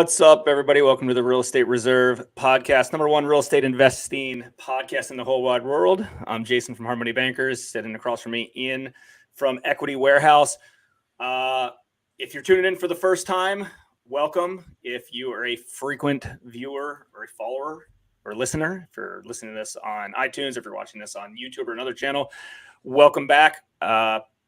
What's up, everybody? Welcome to the Real Estate Reserve podcast, number one real estate investing podcast in the whole wide world. I'm Jason from Harmony Bankers, sitting across from me, Ian from Equity Warehouse. If you're tuning in for the first time, welcome. If you are a frequent viewer or a follower or listener, if you're listening to this on iTunes, if you're watching this on YouTube or another channel, welcome back.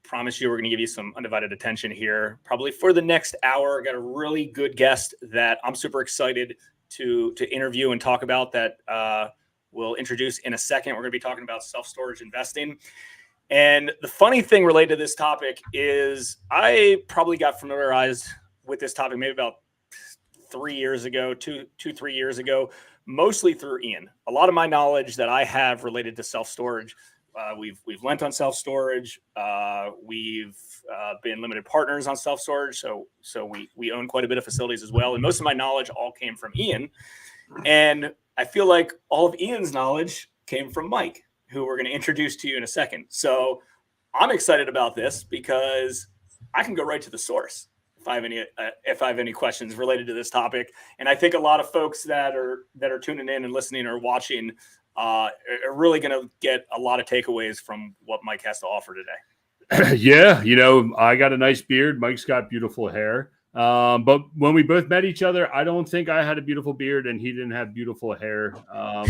Promise you we're going to give you some undivided attention here probably for the next hour. Got a really good guest that I'm super excited to interview and talk about that we'll introduce in a second. We're going to be talking about self-storage investing. And the funny thing related to this topic is I probably got familiarized with this topic maybe about 3 years ago, 3 years ago, mostly through Ian. A lot of my knowledge that I have related to self-storage, we've lent on self-storage. We've been limited partners on self-storage. So we own quite a bit of facilities as well. And most of my knowledge all came from Ian. And I feel like all of Ian's knowledge came from Mike, who we're going to introduce to you in a second. So I'm excited about this because I can go right to the source if I have any questions related to this topic. And I think a lot of folks that are tuning in and listening or watching are really going to get a lot of takeaways from what Mike has to offer today. Yeah, I got a nice beard. Mike's got beautiful hair. But when we both met each other, I don't think I had a beautiful beard and he didn't have beautiful hair.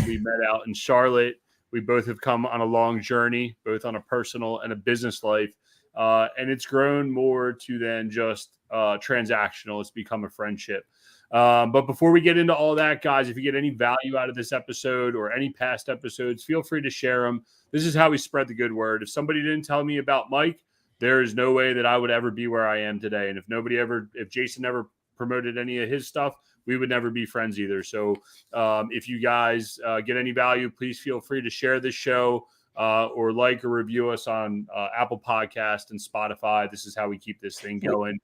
We met out in Charlotte. We both have come on a long journey, both on a personal and a business life. And it's grown more to than just transactional. It's become a friendship. But before we get into all that, guys, if you get any value out of this episode or any past episodes, feel free to share them. This is how we spread the good word. If somebody didn't tell me about Mike, there is no way that I would ever be where I am today. And if Jason never promoted any of his stuff, we would never be friends either. So if you guys get any value, please feel free to share this show or like or review us on Apple Podcast and Spotify. This is how we keep this thing going.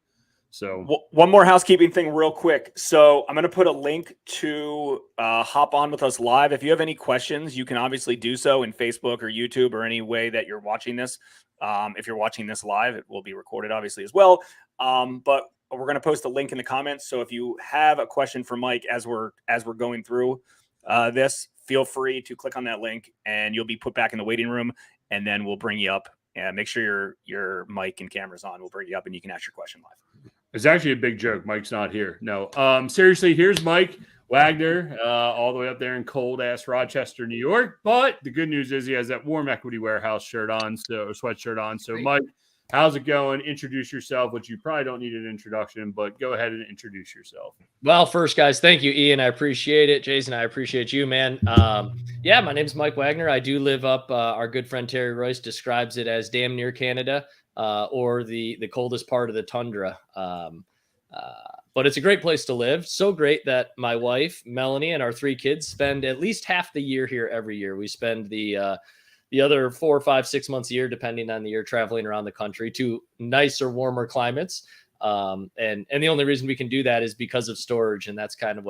So one more housekeeping thing real quick. So I'm going to put a link to hop on with us live. If you have any questions, you can obviously do so in Facebook or YouTube or any way that you're watching this. If you're watching this live, it will be recorded obviously as well. But we're going to post a link in the comments. So if you have a question for Mike as we're going through this, feel free to click on that link and you'll be put back in the waiting room and then we'll bring you up. And make sure your mic and camera's on. We'll bring you up and you can ask your question live. It's actually a big joke. Mike's not here. No, seriously, here's Mike Wagner, all the way up there in cold ass Rochester, New York. But the good news is he has that warm Equity Warehouse shirt on, sweatshirt on. So Mike, how's it going? Introduce yourself, which you probably don't need an introduction, but go ahead and introduce yourself. Well, first, guys, thank you, Ian. I appreciate it. Jason, I appreciate you, man. Yeah, my name's Mike Wagner. I do live up, our good friend Terry Royce describes it as damn near Canada. Or the coldest part of the tundra. But it's a great place to live. So great that my wife, Melanie, and our 3 kids spend at least half the year here every year. We spend the other 4, 5, 6 months a year, depending on the year, traveling around the country to nicer, warmer climates. And the only reason we can do that is because of storage. And that's kind of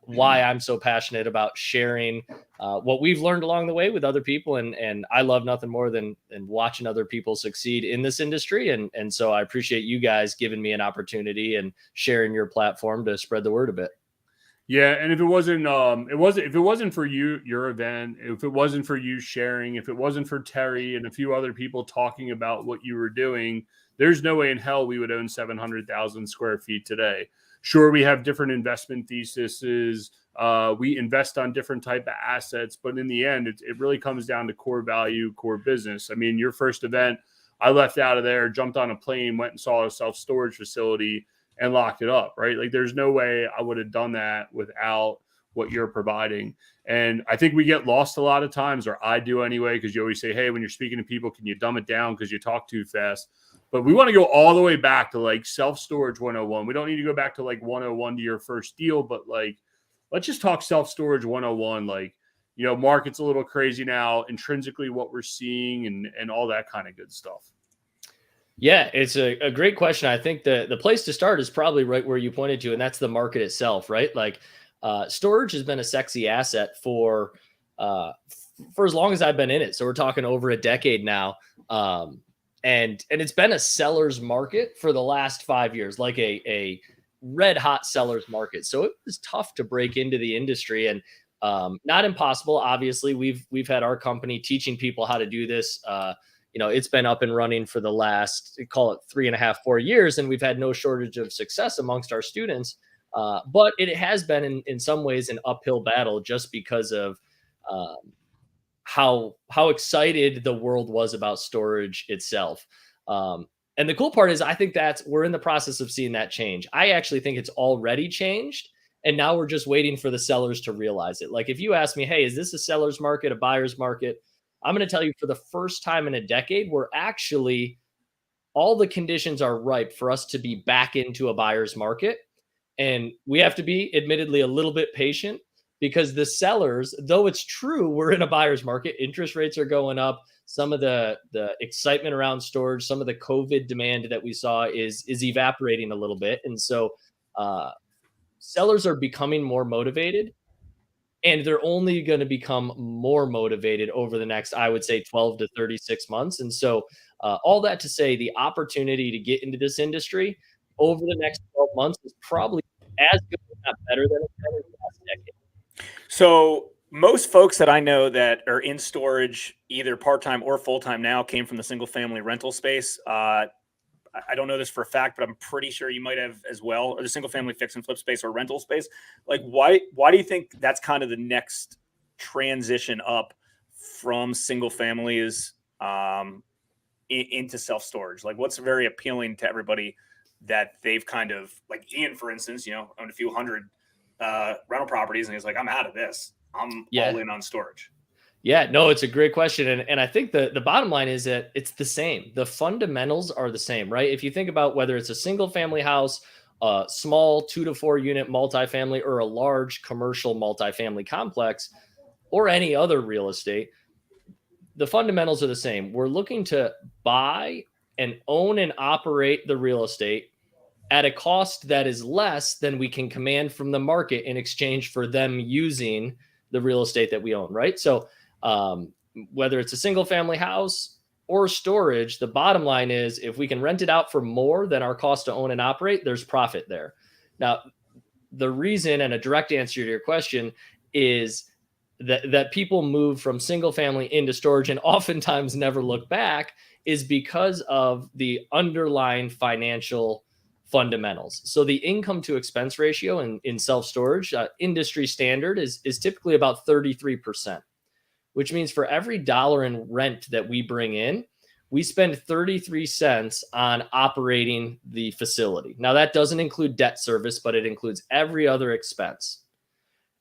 why I'm so passionate about sharing what we've learned along the way with other people. And I love nothing more than watching other people succeed in this industry. And so I appreciate you guys giving me an opportunity and sharing your platform to spread the word a bit. Yeah. And if it wasn't for you, your event, if it wasn't for you sharing, if it wasn't for Terry and a few other people talking about what you were doing, there's no way in hell we would own 700,000 square feet today. Sure, we have different investment theses. We invest on different type of assets, but in the end, it really comes down to core value, core business. I mean, your first event, I left out of there, jumped on a plane, went and saw a self-storage facility and locked it up, right? Like there's no way I would have done that without what you're providing. And I think we get lost a lot of times, or I do anyway, because you always say, hey, when you're speaking to people, can you dumb it down because you talk too fast? But we want to go all the way back to like self-storage 101. We don't need to go back to like 101 to your first deal, but like, let's just talk self-storage 101. Like, market's a little crazy now, intrinsically what we're seeing and all that kind of good stuff. Yeah, it's a great question. I think the place to start is probably right where you pointed to, and that's the market itself, right? Like storage has been a sexy asset for as long as I've been in it. So we're talking over a decade now. And it's been a seller's market for the last 5 years, like a red hot sellers market. So it was tough to break into the industry, and not impossible. Obviously, we've had our company teaching people how to do this. It's been up and running for the last, call it 3.5, 4 years, and we've had no shortage of success amongst our students. But it has been in some ways an uphill battle, just because of how excited the world was about storage itself. And the cool part is, I think we're in the process of seeing that change. I actually think it's already changed. And now we're just waiting for the sellers to realize it. Like, if you ask me, hey, is this a seller's market, a buyer's market? I'm going to tell you, for the first time in a decade, we're actually, all the conditions are ripe for us to be back into a buyer's market. And we have to be, admittedly, a little bit patient, because the sellers, though it's true we're in a buyer's market, interest rates are going up. Some of the excitement around storage, some of the COVID demand that we saw is evaporating a little bit. And so sellers are becoming more motivated, and they're only going to become more motivated over the next, I would say, 12 to 36 months. And so all that to say, the opportunity to get into this industry over the next 12 months is probably as good, if not better, than it's been in the last decade. So most folks that I know that are in storage, either part-time or full-time now, came from the single-family rental space. I don't know this for a fact, but I'm pretty sure you might have as well, or the single-family fix and flip space or rental space. Like, why do you think that's kind of the next transition up from single-family is into self-storage? Like, what's very appealing to everybody that they've kind of, like Ian, for instance, owned a few hundred rental properties, and he's like, I'm out of this. I'm all in on storage. Yeah, no, it's a great question. And I think the bottom line is that it's the same. The fundamentals are the same, right? If you think about whether it's a single family house, a small 2 to 4 unit multifamily, or a large commercial multifamily complex, or any other real estate, the fundamentals are the same. We're looking to buy and own and operate the real estate at a cost that is less than we can command from the market in exchange for them using the real estate that we own, right? So whether it's a single family house or storage, the bottom line is, if we can rent it out for more than our cost to own and operate, there's profit there. Now, the reason, and a direct answer to your question, is that people move from single family into storage and oftentimes never look back, is because of the underlying financial fundamentals. So the income to expense ratio in self-storage, industry standard, is typically about 33%, which means for every dollar in rent that we bring in, we spend 33 cents on operating the facility. Now, that doesn't include debt service, but it includes every other expense.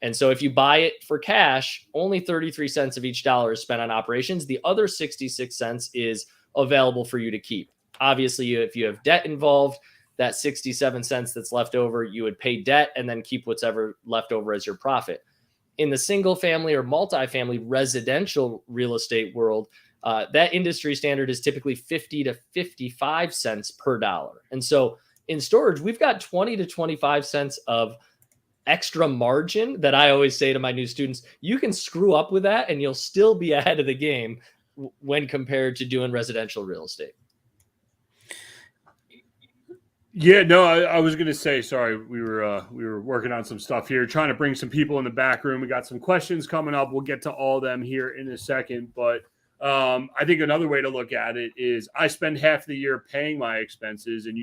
And so if you buy it for cash, only 33 cents of each dollar is spent on operations. The other 66 cents is available for you to keep. Obviously, if you have debt involved, that 67 cents that's left over, you would pay debt and then keep whatever left over as your profit. In the single family or multifamily residential real estate world, that industry standard is typically 50 to 55 cents per dollar. And so in storage, we've got 20 to 25 cents of extra margin that I always say to my new students, you can screw up with that and you'll still be ahead of the game when compared to doing residential real estate. Yeah, no, I was going to say, sorry, we were working on some stuff here, trying to bring some people in the back room. We got some questions coming up. We'll get to all of them here in a second. But I think another way to look at it is, I spend half the year paying my expenses, and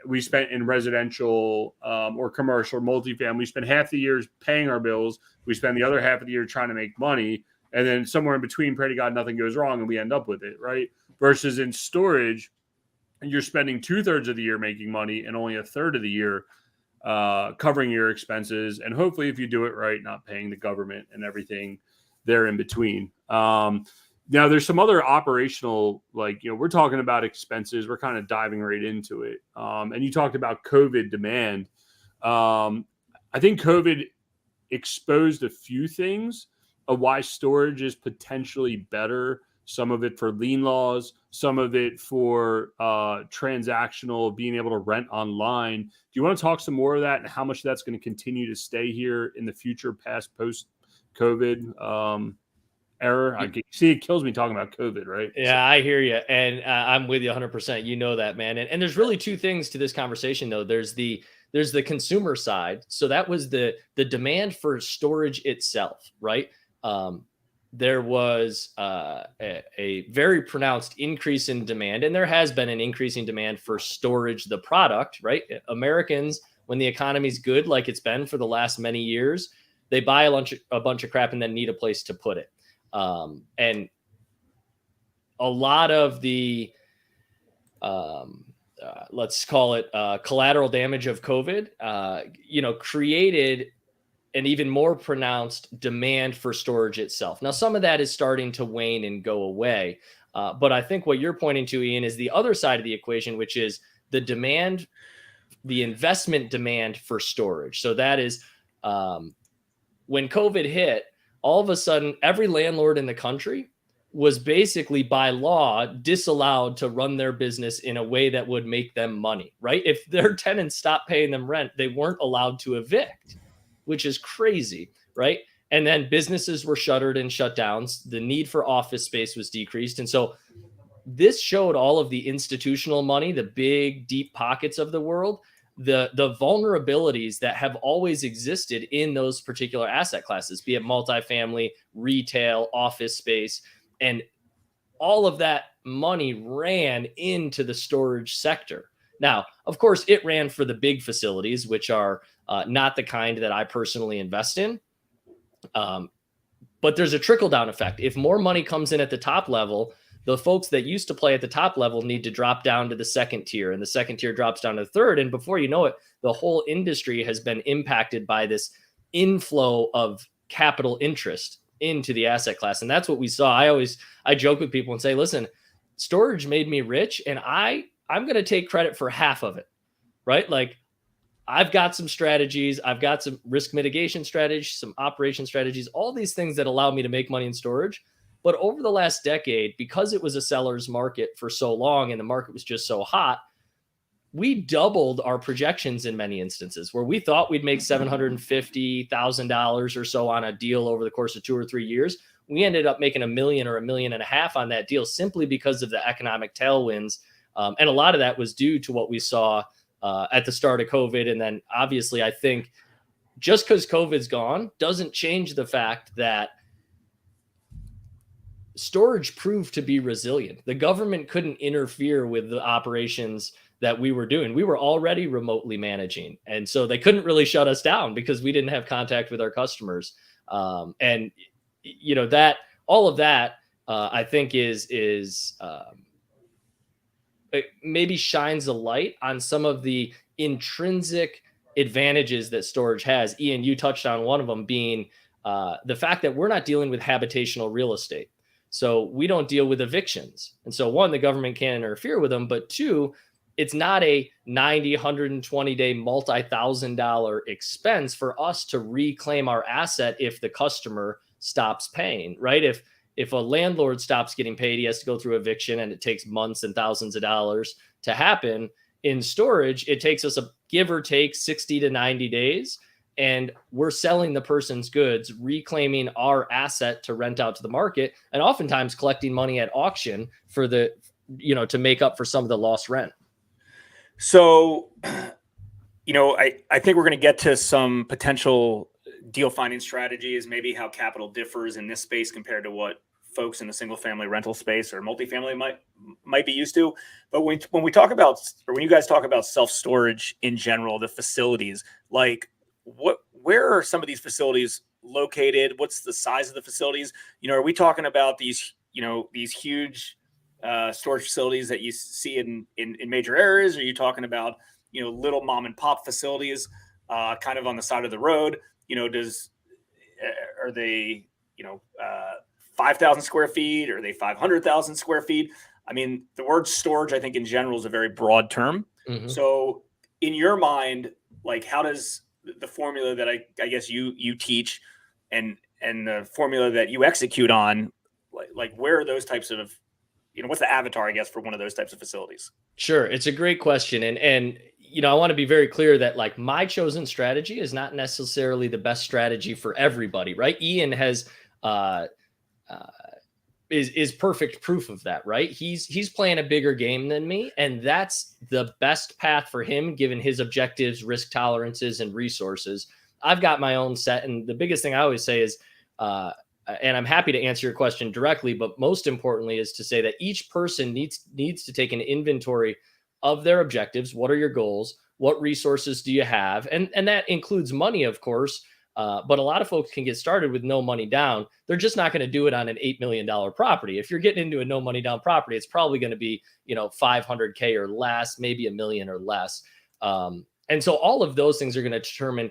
we spent in residential or commercial or multifamily. We spend half the year paying our bills. We spend the other half of the year trying to make money. And then somewhere in between, pray to God, nothing goes wrong and we end up with it, right? Versus in storage, you're spending 2/3 of the year making money and only 1/3 of the year covering your expenses. And hopefully, if you do it right, not paying the government and everything there in between. Now, there's some other operational, we're talking about expenses. We're kind of diving right into it. And you talked about COVID demand. I think COVID exposed a few things of why storage is potentially better. Some of it for lien laws, some of it for transactional, being able to rent online. Do you want to talk some more of that and how much that's going to continue to stay here in the future, past, post-COVID? error. See, it kills me talking about COVID, right? Yeah, I hear you. And I'm with you 100%. You know that, man. And there's really two things to this conversation, though. There's the consumer side. So that was the demand for storage itself, right? There was a very pronounced increase in demand, and there has been an increasing demand for storage, the product, right? Americans, when the economy's good, like it's been for the last many years, they buy a bunch of crap and then need a place to put it. And a lot of the, let's call it collateral damage of COVID, created an even more pronounced demand for storage itself. Now, some of that is starting to wane and go away. But I think what you're pointing to, Ian, is the other side of the equation, which is the demand, the investment demand for storage. So that is when COVID hit, all of a sudden, every landlord in the country was basically by law disallowed to run their business in a way that would make them money, right? If their tenants stopped paying them rent, they weren't allowed to evict, which is crazy, right? And then businesses were shuttered and shut down. The need for office space was decreased. And so this showed all of the institutional money, the big, deep pockets of the world, the vulnerabilities that have always existed in those particular asset classes, be it multifamily, retail, office space. And all of that money ran into the storage sector. Now, of course, it ran for the big facilities, which are not the kind that I personally invest in. But there's a trickle-down effect. If more money comes in at the top level, the folks that used to play at the top level need to drop down to the second tier, and the second tier drops down to the third. And before you know it, the whole industry has been impacted by this inflow of capital interest into the asset class. And that's what we saw. I joke with people and say, listen, storage made me rich, and I'm going to take credit for half of it, right? Like, I've got some strategies. I've got some risk mitigation strategies, some operation strategies, all these things that allow me to make money in storage. But over the last decade, because it was a seller's market for so long and the market was just so hot, we doubled our projections in many instances where we thought we'd make $750,000 or so on a deal over the course of 2 or 3 years. We ended up making $1 million or $1.5 million on that deal simply because of the economic tailwinds. And a lot of that was due to what we saw at the start of COVID. And then obviously, I think just because COVID's gone doesn't change the fact that storage proved to be resilient. The government couldn't interfere with the operations that we were doing. We were already remotely managing. And so they couldn't really shut us down because we didn't have contact with our customers. And, that all of that, I think is it maybe shines a light on some of the intrinsic advantages that storage has. Ian, you touched on one of them being the fact that we're not dealing with habitational real estate. So we don't deal with evictions. And so one, the government can't interfere with them, but two, it's not a 90, 120 day multi-$1,000 expense for us to reclaim our asset if the customer stops paying, right? If a landlord stops getting paid, he has to go through eviction and it takes months and thousands of dollars to happen. In storage, it takes us a give or take 60 to 90 days. And we're selling the person's goods, reclaiming our asset to rent out to the market, and oftentimes collecting money at auction for to make up for some of the lost rent. So, I think we're going to get to some potential deal finding strategies, maybe how capital differs in this space compared to what folks in the single family rental space or multifamily might be used to. But when we talk about, or when you guys talk about self-storage in general, the facilities, like where are some of these facilities located? What's the size of the facilities? Are we talking about these huge storage facilities that you see in major areas? Are you talking about, little mom and pop facilities kind of on the side of the road? Are they, 5,000 square feet? Or are they 500,000 square feet? I mean, the word storage, I think in general is a very broad term. Mm-hmm. So in your mind, like, how does the formula that I guess you teach and the formula that you execute on, like where are those types of, what's the avatar, I guess, for one of those types of facilities? Sure. It's a great question. And I want to be very clear that like my chosen strategy is not necessarily the best strategy for everybody, right? Ian has is perfect proof of that, right? He's playing a bigger game than me, and that's the best path for him given his objectives, risk tolerances, and resources. I've got my own set, and the biggest thing I always say is, and I'm happy to answer your question directly, but most importantly is to say that each person needs to take an inventory of their objectives. What are your goals? What resources do you have? And that includes money, of course. But a lot of folks can get started with no money down. They're just not going to do it on an $8 million property. If you're getting into a no money down property, it's probably going to be, $500K or less, maybe $1 million or less. And so all of those things are going to determine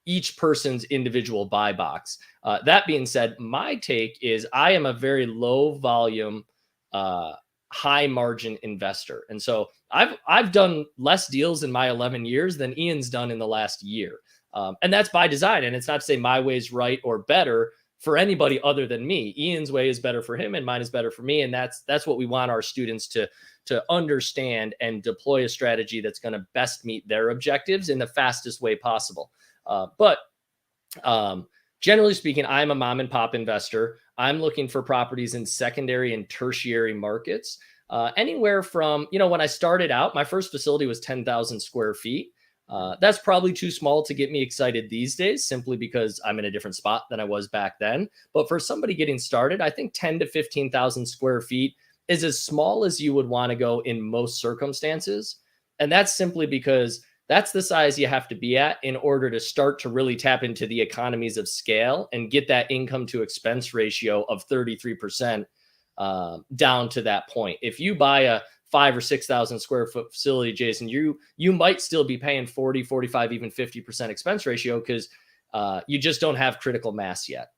each person's individual buy box. That being said, my take is I am a very low volume, high margin investor. And so I've done less deals in my 11 years than Ian's done in the last year. And that's by design. And it's not to say my way is right or better for anybody other than me. Ian's way is better for him and mine is better for me. And that's what we want our students to understand and deploy a strategy that's going to best meet their objectives in the fastest way possible. But generally speaking, I'm a mom and pop investor. I'm looking for properties in secondary and tertiary markets. Anywhere from, when I started out, my first facility was 10,000 square feet. That's probably too small to get me excited these days, simply because I'm in a different spot than I was back then. But for somebody getting started, I think 10 to 15,000 square feet is as small as you would want to go in most circumstances. And that's simply because that's the size you have to be at in order to start to really tap into the economies of scale and get that income to expense ratio of 33% down to that point. If you buy a 5,000 or 6,000 square foot facility, Jason, you might still be paying 40, 45, even 50% expense ratio because you just don't have critical mass yet.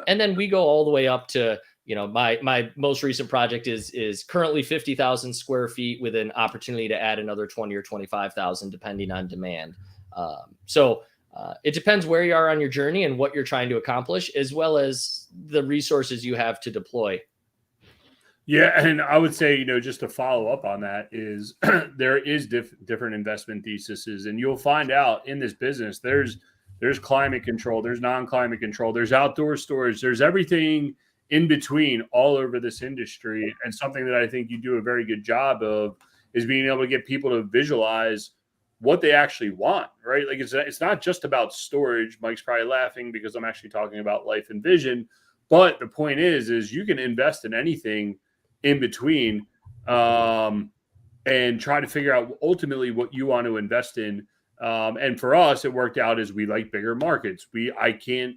And then we go all the way up to, my most recent project is currently 50,000 square feet with an opportunity to add another 20 or 25,000 depending on demand. So it depends where you are on your journey and what you're trying to accomplish, as well as the resources you have to deploy. Yeah, and I would say, just to follow up on that is there is different investment theses, and you'll find out in this business there's climate control, there's non-climate control, there's outdoor storage, there's everything in between all over this industry. And something that I think you do a very good job of is being able to get people to visualize what they actually want, right? Like it's not just about storage. Mike's probably laughing because I'm actually talking about life and vision. But the point is you can invest in anything in between and try to figure out ultimately what you want to invest in. And for us, it worked out as we like bigger markets. I can't,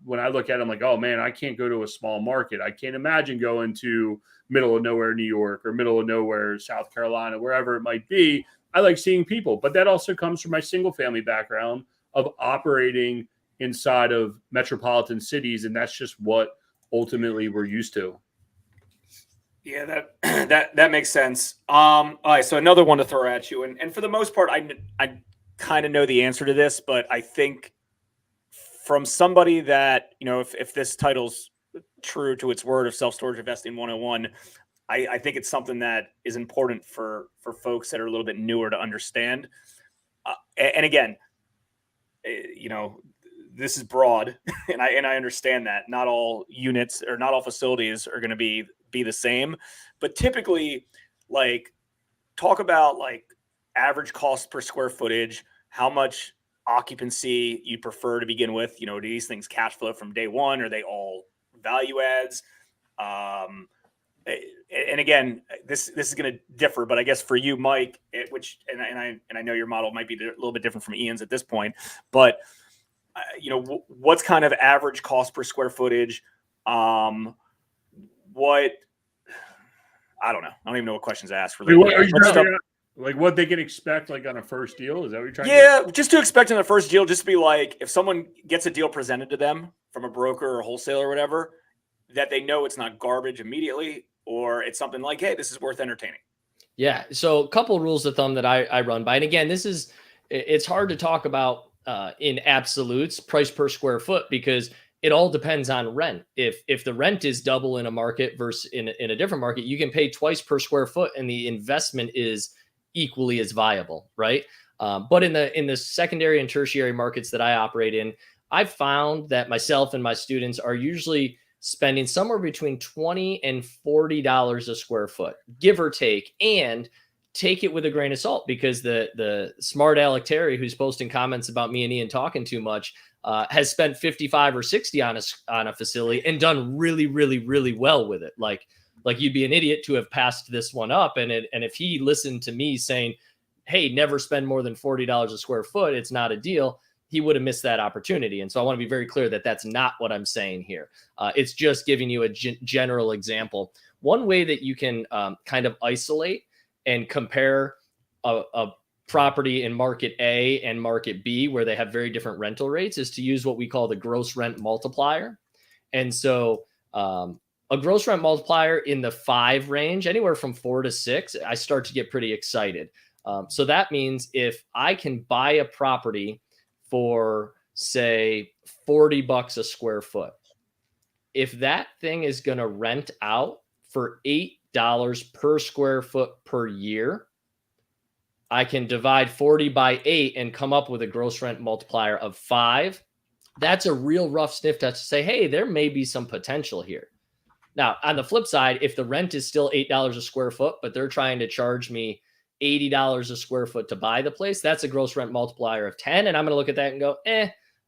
when I look at it, I'm like, oh man, I can't go to a small market. I can't imagine going to middle of nowhere, New York, or middle of nowhere, South Carolina, wherever it might be. I like seeing people, but that also comes from my single family background of operating inside of metropolitan cities. And that's just what ultimately we're used to. Yeah, that makes sense. All right, so another one to throw at you, and for the most part, I kind of know the answer to this, but I think from somebody that if this title's true to its word of self-storage investing 101, I think it's something that is important for folks that are a little bit newer to understand. And again, this is broad, and I understand that not all units or not all facilities are going to be the same, but typically, talk about average cost per square footage, how much occupancy you prefer to begin with. Do these things cash flow from day one? Are they all value adds? And again, this is going to differ, but I guess for you, Mike, I know your model might be a little bit different from Ian's at this point, but what's kind of average cost per square footage? I don't know. I don't even know what questions to ask for. What they can expect on a first deal? Is that what you're trying to do? Yeah, just to expect on the first deal, just to be if someone gets a deal presented to them from a broker or wholesaler or whatever, that they know it's not garbage immediately, or it's something like, hey, this is worth entertaining. Yeah. So a couple of rules of thumb that I run by. And again, it's hard to talk about in absolutes, price per square foot, because it all depends on rent. If the rent is double in a market versus in a different market, you can pay twice per square foot and the investment is equally as viable, right? But in the secondary and tertiary markets that I operate in, I've found that myself and my students are usually spending somewhere between $20 and $40 a square foot, give or take, and take it with a grain of salt, because the smart Alec Terry, who's posting comments about me and Ian talking too much, has spent 55 or 60 on a facility and done really, really, really well with it. Like you'd be an idiot to have passed this one up. And if he listened to me saying, hey, never spend more than $40 a square foot, it's not a deal, he would have missed that opportunity. And so I want to be very clear that that's not what I'm saying here. It's just giving you a general example. One way that you can kind of isolate and compare a property in market A and market B, where they have very different rental rates, is to use what we call the gross rent multiplier. And so a gross rent multiplier in the 5 range, anywhere from 4 to 6, I start to get pretty excited. So that means if I can buy a property for, say, $40 a square foot, if that thing is going to rent out for $8 per square foot per year, I can divide 40 by 8 and come up with a gross rent multiplier of 5. That's a real rough sniff test to say, hey, there may be some potential here. Now, on the flip side, if the rent is still $8 a square foot, but they're trying to charge me $80 a square foot to buy the place, that's a gross rent multiplier of 10. And I'm going to look at that and go,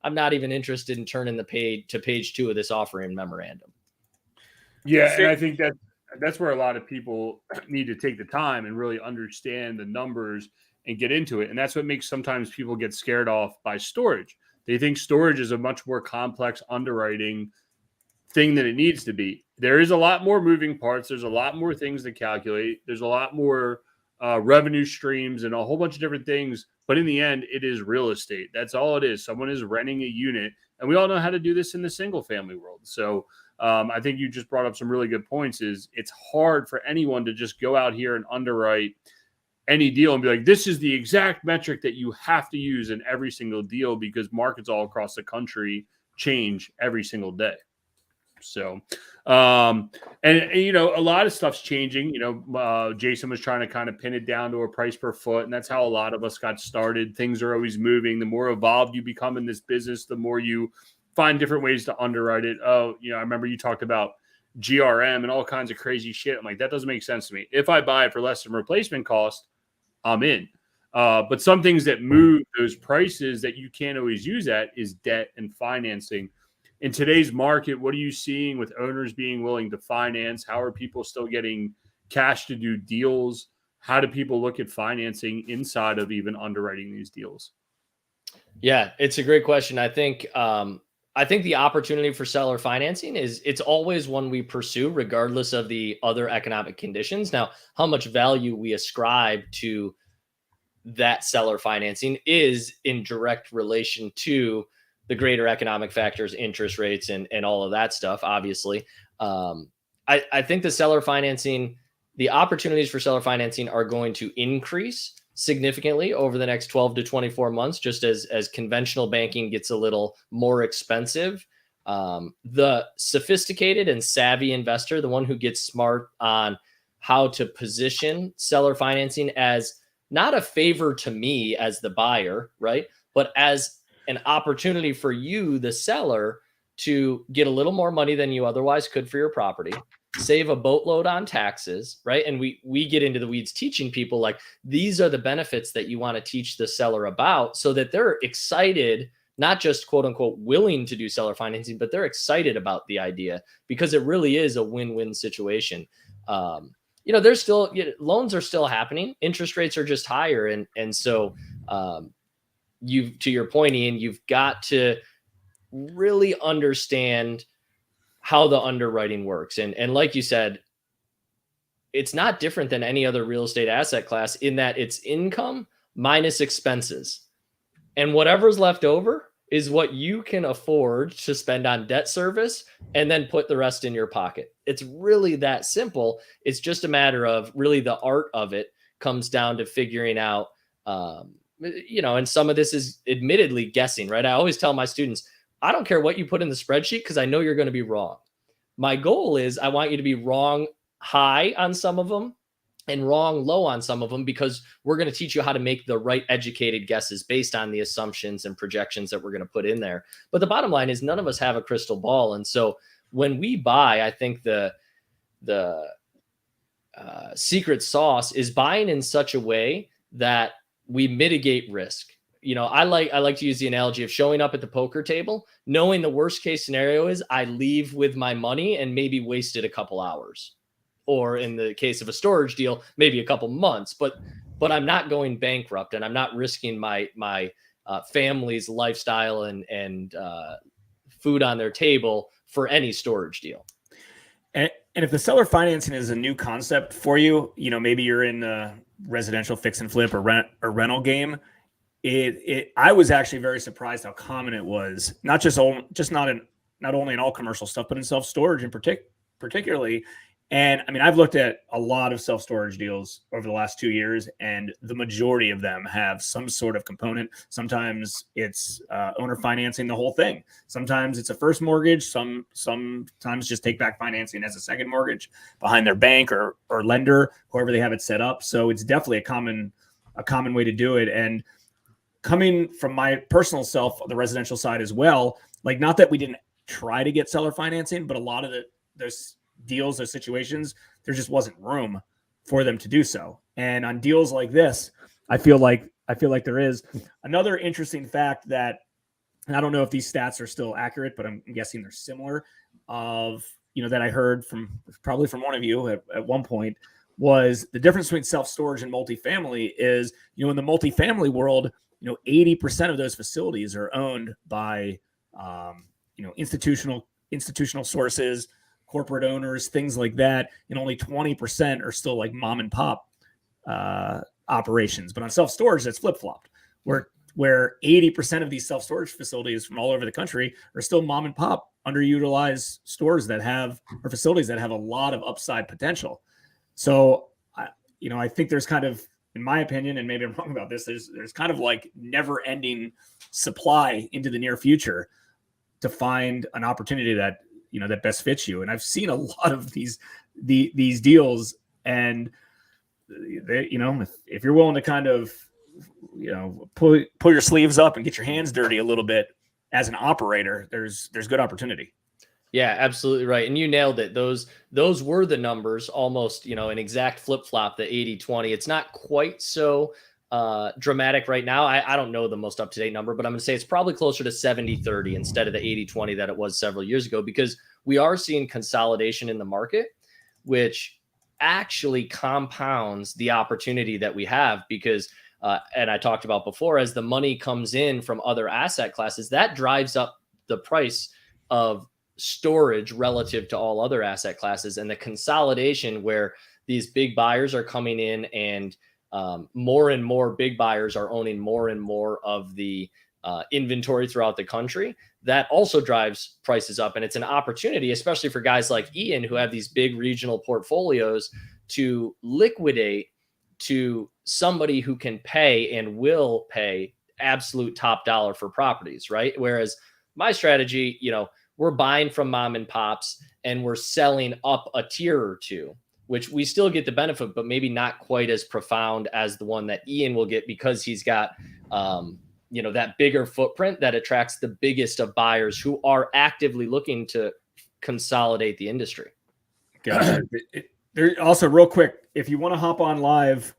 I'm not even interested in turning the page to page 2 of this offering memorandum. Yeah, and I think that's where a lot of people need to take the time and really understand the numbers and get into it. And that's what makes sometimes people get scared off by storage. They think storage is a much more complex underwriting thing than it needs to be. There is a lot more moving parts. There's a lot more things to calculate. There's a lot more revenue streams and a whole bunch of different things. But in the end, it is real estate. That's all it is. Someone is renting a unit. And we all know how to do this in the single family world. So I think you just brought up some really good points. It's hard for anyone to just go out here and underwrite any deal and be like, this is the exact metric that you have to use in every single deal, because markets all across the country change every single day. So, and you know, a lot of stuff's changing. You know, Jason was trying to kind of pin it down to a price per foot, and that's how a lot of us got started. Things are always moving. The more evolved you become in this business, the more you find different ways to underwrite it. Oh, you know, I remember you talked about GRM and all kinds of crazy shit. I'm like, that doesn't make sense to me. If I buy it for less than replacement cost, I'm in. But some things that move those prices that you can't always use at is debt and financing. In today's market, what are you seeing with owners being willing to finance? How are people still getting cash to do deals? How do people look at financing inside of even underwriting these deals? Yeah, it's a great question. I think the opportunity for seller financing it's always one we pursue regardless of the other economic conditions. Now, how much value we ascribe to that seller financing is in direct relation to the greater economic factors, interest rates, and all of that stuff, obviously. I think the opportunities for seller financing are going to increase significantly over the next 12 to 24 months, just as conventional banking gets a little more expensive. The sophisticated and savvy investor, the one who gets smart on how to position seller financing as not a favor to me as the buyer, right? But as an opportunity for you, the seller, to get a little more money than you otherwise could for your property, save a boatload on taxes, right? And we get into the weeds teaching people like these are the benefits that you want to teach the seller about, so that they're excited, not just quote unquote willing to do seller financing, but they're excited about the idea, because it really is a win-win situation. You know, there's still loans are still happening. Interest rates are just higher. And so to your point, Ian, you've got to really understand how the underwriting works. And like you said, it's not different than any other real estate asset class in that it's income minus expenses. And whatever's left over is what you can afford to spend on debt service and then put the rest in your pocket. It's really that simple. It's just a matter of really the art of it comes down to figuring out, you know, and some of this is admittedly guessing, right? I always tell my students, I don't care what you put in the spreadsheet because I know you're going to be wrong. My goal is I want you to be wrong high on some of them and wrong low on some of them, because we're going to teach you how to make the right educated guesses based on the assumptions and projections that we're going to put in there. But the bottom line is none of us have a crystal ball. And so when we buy, I think the secret sauce is buying in such a way that we mitigate risk. I like to use the analogy of showing up at the poker table, knowing the worst case scenario is I leave with my money and maybe wasted a couple hours, or in the case of a storage deal, maybe a couple months, but I'm not going bankrupt, and I'm not risking my family's lifestyle and food on their table for any storage deal. And if the seller financing is a new concept for you, maybe you're in the residential fix and flip or rental game. I was actually very surprised how common it was, not only in all commercial stuff, but in self-storage in particularly. And I mean, I've looked at a lot of self-storage deals over the last 2 years, and the majority of them have some sort of component. Sometimes it's owner financing the whole thing. Sometimes it's a first mortgage. Sometimes just take back financing as a second mortgage behind their bank or lender, however they have it set up. So it's definitely a common way to do it. And coming from my personal self, the residential side as well, like, not that we didn't try to get seller financing, but a lot of those deals, those situations, there just wasn't room for them to do so. And on deals like this, I feel like there is. Another interesting fact that, and I don't know if these stats are still accurate, but I'm guessing they're similar, that I heard probably from one of you at one point, was the difference between self-storage and multifamily is, in the multifamily world, 80% of those facilities are owned by, institutional sources, corporate owners, things like that. And only 20% are still like mom and pop operations. But on self-storage, that's flip-flopped, where 80% of these self-storage facilities from all over the country are still mom and pop, underutilized stores or facilities that have a lot of upside potential. So, I think there's kind of, in my opinion, and maybe I'm wrong about this, there's kind of like never-ending supply into the near future to find an opportunity that best fits you. And I've seen a lot of these deals, and they, if you're willing to kind of, pull your sleeves up and get your hands dirty a little bit as an operator, there's good opportunity. Yeah, absolutely right. And you nailed it. Those were the numbers, almost, an exact flip-flop, the 80-20. It's not quite so dramatic right now. I don't know the most up-to-date number, but I'm going to say it's probably closer to 70-30 instead of the 80-20 that it was several years ago, because we are seeing consolidation in the market, which actually compounds the opportunity that we have, because and I talked about before, as the money comes in from other asset classes, that drives up the price of storage relative to all other asset classes. And the consolidation where these big buyers are coming in, and more and more big buyers are owning more and more of the inventory throughout the country, that also drives prices up. And it's an opportunity, especially for guys like Ian, who have these big regional portfolios, to liquidate to somebody who can pay and will pay absolute top dollar for properties, right? Whereas my strategy, we're buying from mom and pops and we're selling up a tier or two, which we still get the benefit, but maybe not quite as profound as the one that Ian will get, because he's got, that bigger footprint that attracts the biggest of buyers who are actively looking to consolidate the industry. Gotcha. There also, real quick, if you want to hop on live,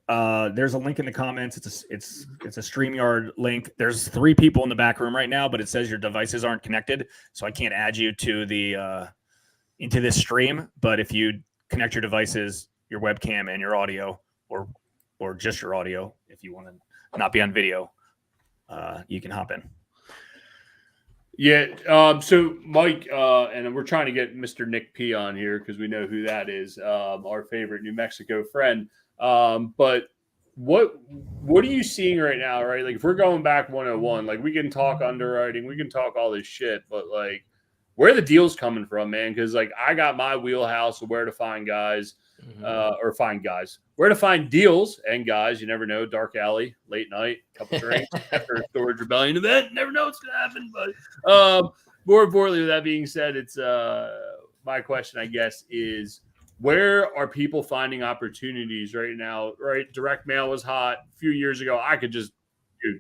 there's a link in the comments. It's a StreamYard link. There's 3 people in the back room right now, but it says your devices aren't connected, so I can't add you to the into this stream. But if you connect your devices, your webcam and your audio, or just your audio, if you want to not be on video, you can hop in. Yeah. So Mike, and we're trying to get Mr. Nick P on here because we know who that is, our favorite New Mexico friend. But what are you seeing right now, right? Like, if we're going back 101, like, we can talk underwriting, we can talk all this shit, but like, where are the deals coming from, man? Because like, I got my wheelhouse of where to find guys, where to find deals and guys. You never know. Dark alley, late night, couple drinks after a storage rebellion event. Never know what's gonna happen. But more importantly, with that being said, it's my question, I guess, is where are people finding opportunities right now? Right, direct mail was hot a few years ago. I could just,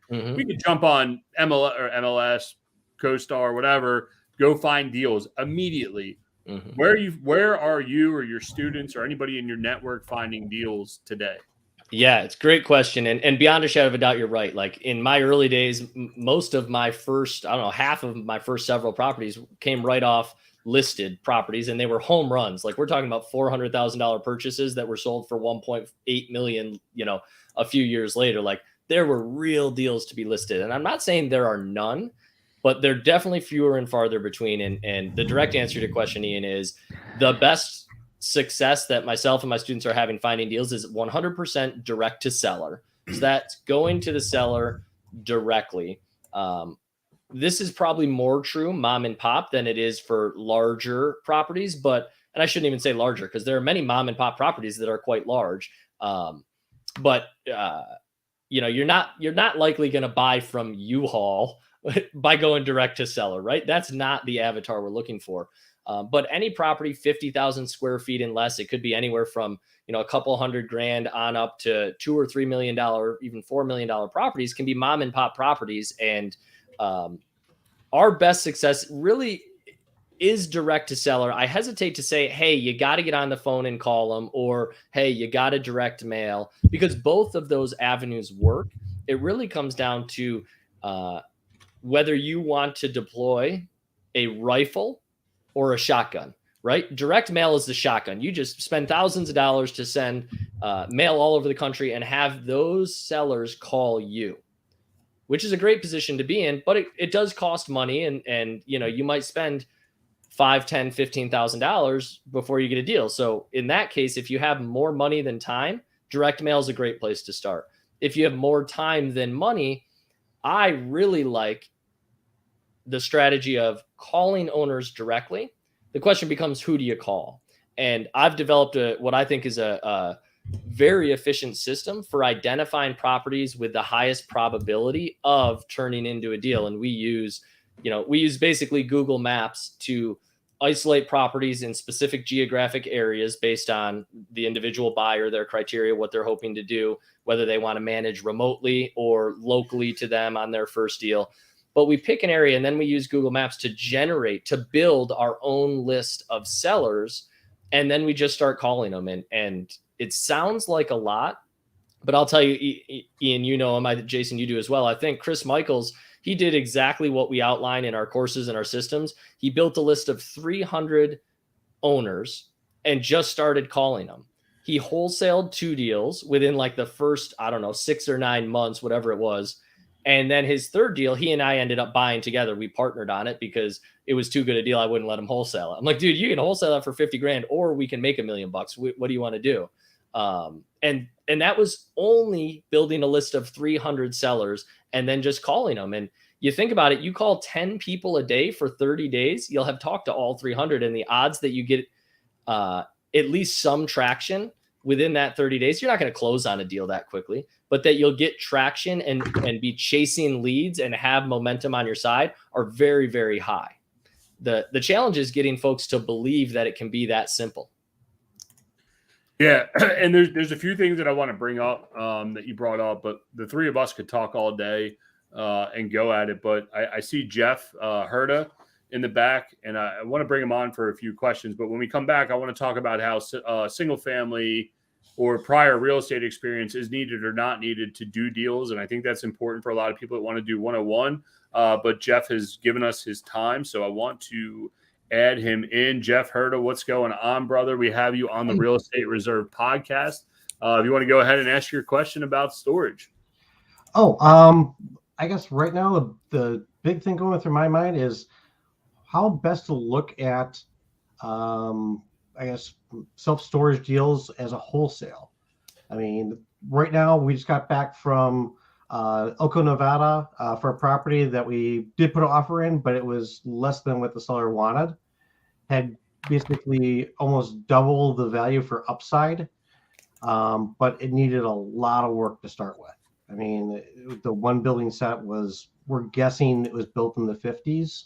we could jump on MLS, CoStar, whatever, go find deals immediately. Mm-hmm. Where are you or your students or anybody in your network finding deals today? Yeah, it's a great question. And beyond a shadow of a doubt, you're right. Like in my early days, most of my first, I don't know, half of my first several properties came right off listed properties, and they were home runs. Like we're talking about $400,000 purchases that were sold for 1.8 million, a few years later. Like there were real deals to be listed. And I'm not saying there are none, but they're definitely fewer and farther between. And the direct answer to your question, Ian, is the best success that myself and my students are having finding deals is 100% direct to seller. So that's going to the seller directly. This is probably more true mom and pop than it is for larger properties, and I shouldn't even say larger because there are many mom and pop properties that are quite large. You're not likely going to buy from U-Haul by going direct to seller, right? That's not the avatar we're looking for. But any property 50,000 square feet and less, it could be anywhere from, a couple $100,000 on up to $2 or $3 million, even $4 million properties can be mom and pop properties. And our best success really is direct to seller. I hesitate to say, hey, you got to get on the phone and call them, or hey, you got to direct mail, because both of those avenues work. It really comes down to whether you want to deploy a rifle or a shotgun, right? Direct mail is the shotgun. You just spend thousands of dollars to send mail all over the country and have those sellers call you, which is a great position to be in, but it does cost money. And you might spend $5,000, $10,000, $15,000 before you get a deal. So in that case, if you have more money than time, direct mail is a great place to start. If you have more time than money, I really like the strategy of calling owners directly. The question becomes, who do you call? And I've developed what I think is a very efficient system for identifying properties with the highest probability of turning into a deal. And we use basically Google Maps to isolate properties in specific geographic areas based on the individual buyer, their criteria, what they're hoping to do, whether they want to manage remotely or locally to them on their first deal. But we pick an area and then we use Google Maps to build our own list of sellers. And then we just start calling them. And it sounds like a lot, but I'll tell you, Ian, him, Jason, you do as well. I think Chris Michaels, he did exactly what we outline in our courses and our systems. He built a list of 300 owners and just started calling them. He wholesaled 2 deals within like the first, 6 or 9 months, whatever it was. And then his third deal, he and I ended up buying together. We partnered on it because it was too good a deal. I wouldn't let him wholesale it. I'm like, dude, you can wholesale that for $50,000, or we can make $1 million. What do you want to do? And that was only building a list of 300 sellers and then just calling them. And you think about it, you call 10 people a day for 30 days, you'll have talked to all 300. And the odds that you get at least some traction within that 30 days, you're not going to close on a deal that quickly, but that you'll get traction and be chasing leads and have momentum on your side are very, very high. The challenge is getting folks to believe that it can be that simple. Yeah, and there's a few things that I want to bring up that you brought up, but the three of us could talk all day and go at it. But I see Jeff Herda in the back, and I want to bring him on for a few questions. But when we come back, I want to talk about how single family or prior real estate experience is needed or not needed to do deals. And I think that's important for a lot of people that want to do 101. But Jeff has given us his time, so I want to add him in. Jeff Herda, what's going on, brother? We have you on the Real Estate Reserve podcast. If you want to go ahead and ask your question about storage. I guess right now the big thing going through my mind is how best to look at, self-storage deals as a wholesale. I mean, right now we just got back from Elko, Nevada for a property that we did put an offer in, but it was less than what the seller wanted. Had basically almost double the value for upside, but it needed a lot of work to start with. I mean, the one building set we're guessing it was built in the 50s,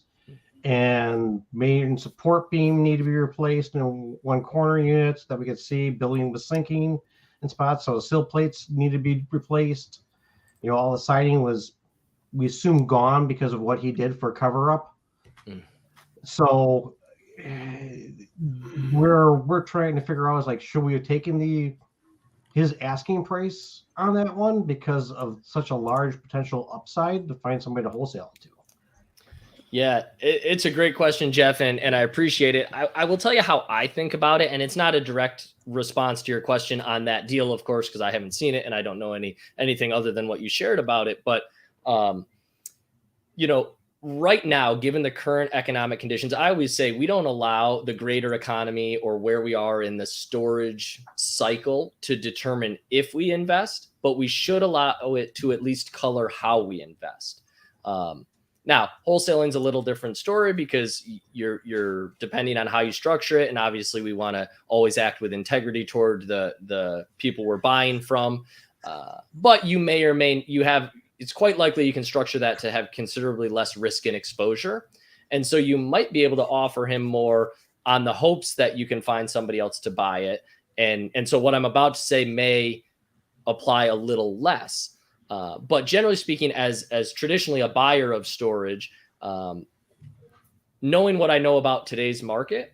and main support beam needed to be replaced in one corner unit that we could see. Building was sinking in spots, so the sill plates needed to be replaced. All the siding was, we assume, gone because of what he did for cover up. So we're trying to figure out is like, should we have taken his asking price on that one because of such a large potential upside to find somebody to wholesale to? Yeah, it's a great question, Jeff, and I appreciate it. I will tell you how I think about it, and it's not a direct response to your question on that deal, of course, because I haven't seen it and I don't know anything other than what you shared about it. But right now, given the current economic conditions, I always say we don't allow the greater economy or where we are in the storage cycle to determine if we invest, but we should allow it to at least color how we invest. Now, wholesaling is a little different story because you're depending on how you structure it. And obviously we want to always act with integrity toward the people we're buying from. But you may or may you have, it's quite likely you can structure that to have considerably less risk and exposure. And so you might be able to offer him more on the hopes that you can find somebody else to buy it. And so what I'm about to say may apply a little less. But generally speaking, as traditionally a buyer of storage, knowing what I know about today's market,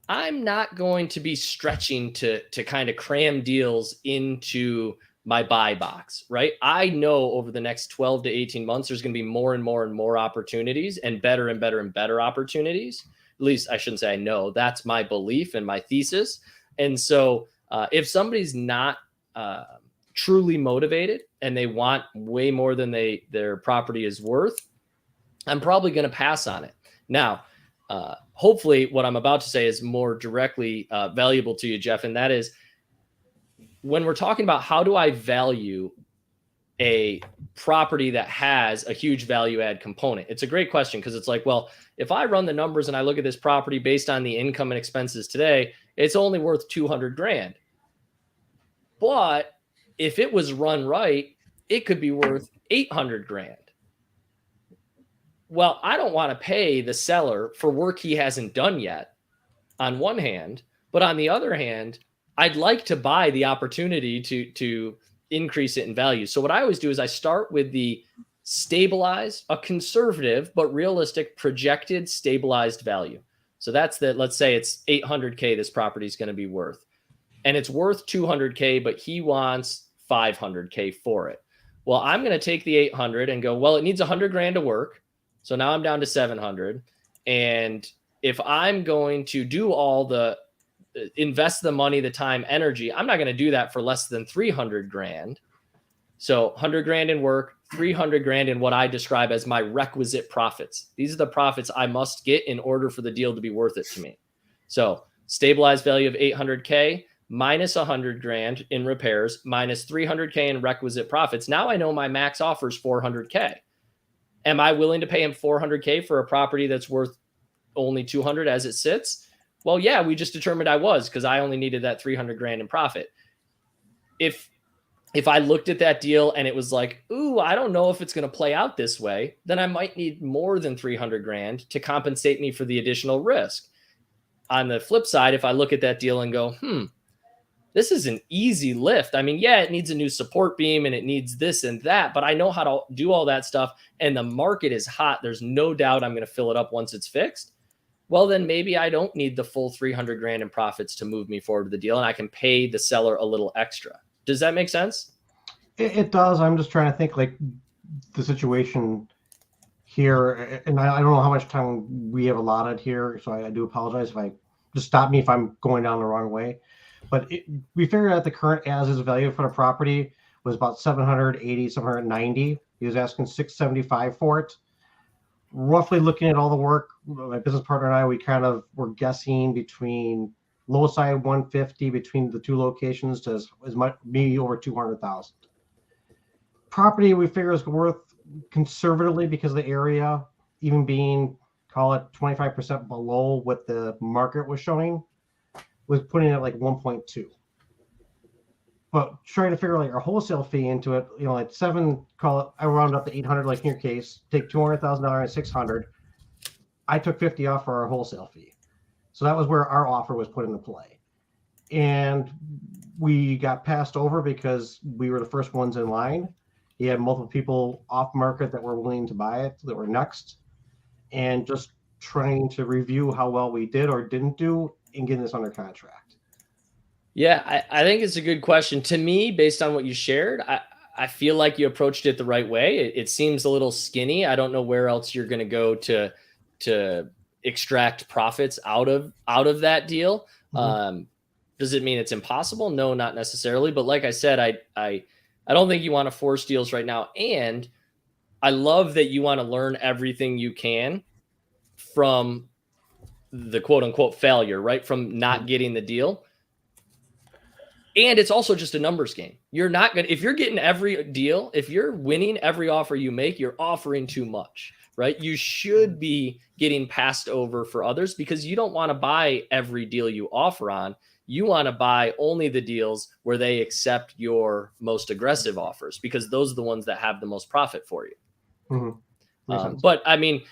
I'm not going to be stretching to kind of cram deals into my buy box, right? I know over the next 12 to 18 months, there's going to be more and more and more opportunities and better and better and better opportunities. At least I shouldn't say I know. That's my belief and my thesis. And so if somebody's not truly motivated and they want way more than their property is worth, I'm probably going to pass on it. Now, hopefully what I'm about to say is more directly valuable to you, Jeff. And that is when we're talking about how do I value a property that has a huge value add component? It's a great question because it's like, well, if I run the numbers and I look at this property based on the income and expenses today, it's only worth 200 grand. But if it was run right, it could be worth 800 grand. Well, I don't want to pay the seller for work he hasn't done yet on one hand, but on the other hand, I'd like to buy the opportunity to increase it in value. So what I always do is I start with the stabilized, a conservative, but realistic projected stabilized value. So that's the, let's say it's 800K this property is going to be worth. And it's worth 200K, but he wants 500K for it. Well, I'm going to take the 800 and go, well, it needs 100 grand to work. So now I'm down to 700. And if I'm going to do all the invest the money, the time, energy, I'm not going to do that for less than 300 grand. So 100 grand in work, 300 grand in what I describe as my requisite profits. These are the profits I must get in order for the deal to be worth it to me. So stabilized value of 800K minus 100 grand in repairs, minus 300K in requisite profits. Now I know my max offer is 400K. Am I willing to pay him 400K for a property that's worth only 200 as it sits? Well, yeah, we just determined I was because I only needed that 300 grand in profit. If I looked at that deal and it was like, ooh, I don't know if it's going to play out this way, then I might need more than 300 grand to compensate me for the additional risk. On the flip side, if I look at that deal and go, this is an easy lift. I mean, yeah, it needs a new support beam and it needs this and that, but I know how to do all that stuff. And the market is hot. There's no doubt I'm going to fill it up once it's fixed. Well, then maybe I don't need the full 300 grand in profits to move me forward to the deal. And I can pay the seller a little extra. Does that make sense? It does. I'm just trying to think like the situation here. And I don't know how much time we have allotted here. So I do apologize if I just stop me if I'm going down the wrong way. But we figured out the current as-is value for the property was about 780, 790. He was asking 675 for it. Roughly looking at all the work, my business partner and I, we kind of were guessing between low side 150 between the two locations to as much, maybe over 200,000. Property we figure is worth conservatively because of the area, even being, call it 25% below what the market was showing, was putting it like 1.2. But trying to figure like our wholesale fee into it, like call it, I round up to 800, like in your case, take $200,000 and 600. I took 50 off for our wholesale fee. So that was where our offer was put into play. And we got passed over because we were the first ones in line. You had multiple people off market that were willing to buy it that were next. And just trying to review how well we did or didn't do in getting this under contract? Yeah, I think it's a good question. To me, based on what you shared, I feel like you approached it the right way. It seems a little skinny. I don't know where else you're going to go to extract profits out of that deal. Mhm. Does it mean it's impossible? No, not necessarily. But like I said, I don't think you want to force deals right now. And I love that you want to learn everything you can from the quote unquote failure, right? From not getting the deal. And it's also just a numbers game. You're not going to, if you're getting every deal, if you're winning every offer you make, you're offering too much, right? You should be getting passed over for others because you don't want to buy every deal you offer on. You want to buy only the deals where they accept your most aggressive offers because those are the ones that have the most profit for you. But I mean,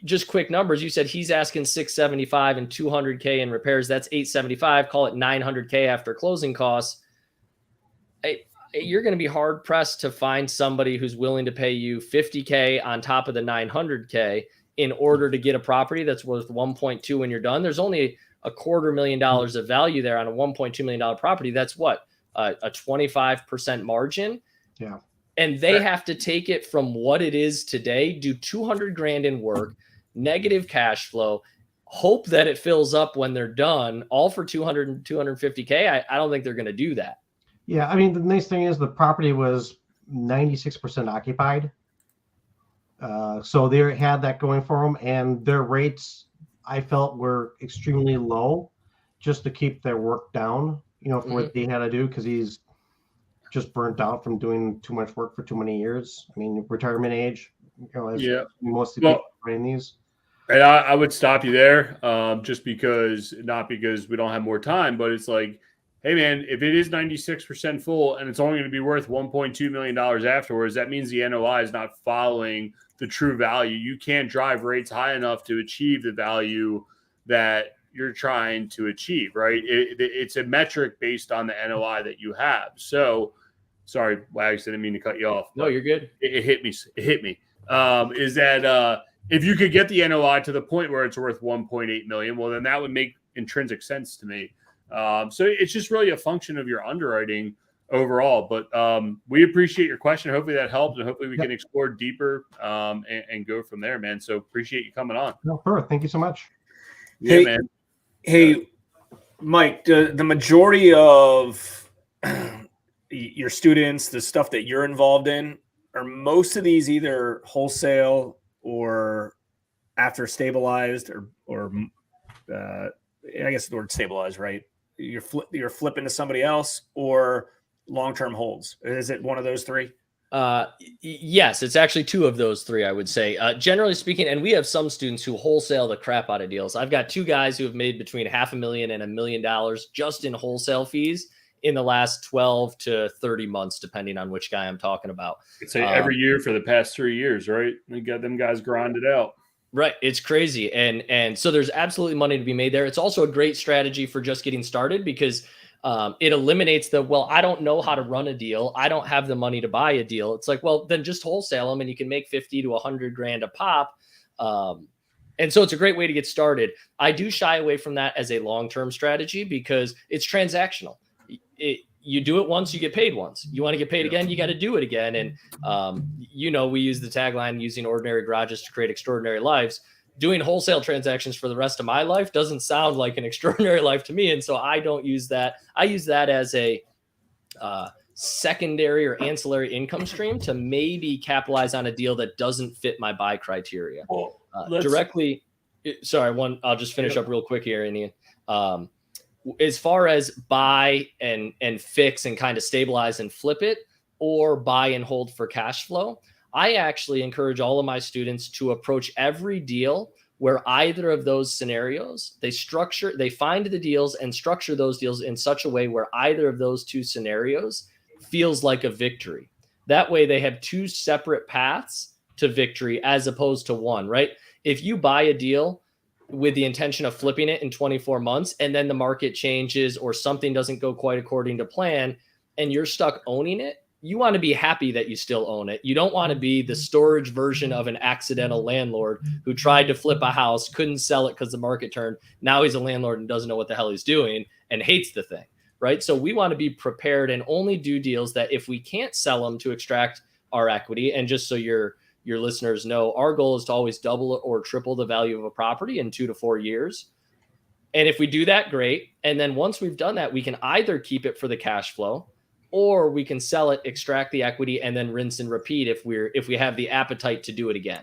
just quick numbers. You said he's asking 675 and 200K in repairs. That's 875. Call it 900K after closing costs. You're going to be hard pressed to find somebody who's willing to pay you 50K on top of the 900K in order to get a property that's worth 1.2 when you're done. There's only $250,000 of value there on a $1.2 million property. That's what, a 25% margin. Yeah. And they have to take it from what it is today, do 200 grand in work, negative cash flow, hope that it fills up when they're done, all for 200 and 250K. I don't think they're going to do that. Yeah. I mean, the nice thing is the property was 96% occupied. So they had that going for them, and their rates I felt were extremely low just to keep their work down, for what they had to do. Cause he's just burnt out from doing too much work for too many years. I mean, retirement age, as most of the people running these. And I would stop you there, just because, not because we don't have more time, but it's like, hey man, if it is 96% full and it's only going to be worth $1.2 million afterwards, that means the NOI is not following the true value. You can't drive rates high enough to achieve the value that you're trying to achieve, right? It's a metric based on the NOI that you have. So, sorry, Wags, I didn't mean to cut you off. No, you're good. It hit me. Is that if you could get the NOI to the point where it's worth 1.8 million, well, then that would make intrinsic sense to me. So it's just really a function of your underwriting overall. But we appreciate your question. Hopefully that helped, and hopefully we can explore deeper and go from there, man. So appreciate you coming on. No, perfect. Thank you so much. Yeah, hey, man. Hey, Mike, the majority of your students, the stuff that you're involved in, are most of these either wholesale or after stabilized or I guess the word stabilized, right? You're flipping to somebody else, or long-term holds. Is it one of those three? Yes, it's actually two of those three, I would say. Generally speaking, and we have some students who wholesale the crap out of deals. I've got two guys who have made between $500,000 and $1 million just in wholesale fees in the last 12 to 30 months, depending on which guy I'm talking about. It's every year for the past 3 years, right? We got them guys grinded out. Right. It's crazy. And so there's absolutely money to be made there. It's also a great strategy for just getting started because it eliminates I don't know how to run a deal. I don't have the money to buy a deal. It's like, well, then just wholesale them and you can make 50 to 100 grand a pop. And so it's a great way to get started. I do shy away from that as a long-term strategy because it's transactional. You do it once, you get paid once. You want to get paid again, you got to do it again. And, we use the tagline, using ordinary garages to create extraordinary lives. Doing wholesale transactions for the rest of my life doesn't sound like an extraordinary life to me. And so I don't use that. I use that as a secondary or ancillary income stream to maybe capitalize on a deal that doesn't fit my buy criteria. Directly. Sorry, I'll just finish up real quick here, Ian. As far as buy and fix and kind of stabilize and flip it, or buy and hold for cash flow, I actually encourage all of my students to approach every deal where either of those scenarios, they find the deals and structure those deals in such a way where either of those two scenarios feels like a victory. That way they have two separate paths to victory as opposed to one, right? If you buy a deal with the intention of flipping it in 24 months and then the market changes or something doesn't go quite according to plan and you're stuck owning it, you want to be happy that you still own it. You don't want to be the storage version of an accidental landlord who tried to flip a house, couldn't sell it because the market turned. Now he's a landlord and doesn't know what the hell he's doing and hates the thing, right? So we want to be prepared and only do deals that if we can't sell them to extract our equity. And just so your listeners know, our goal is to always double or triple the value of a property in 2 to 4 years. And if we do that, great. And then once we've done that, we can either keep it for the cash flow, or we can sell it, extract the equity, and then rinse and repeat if we have the appetite to do it again.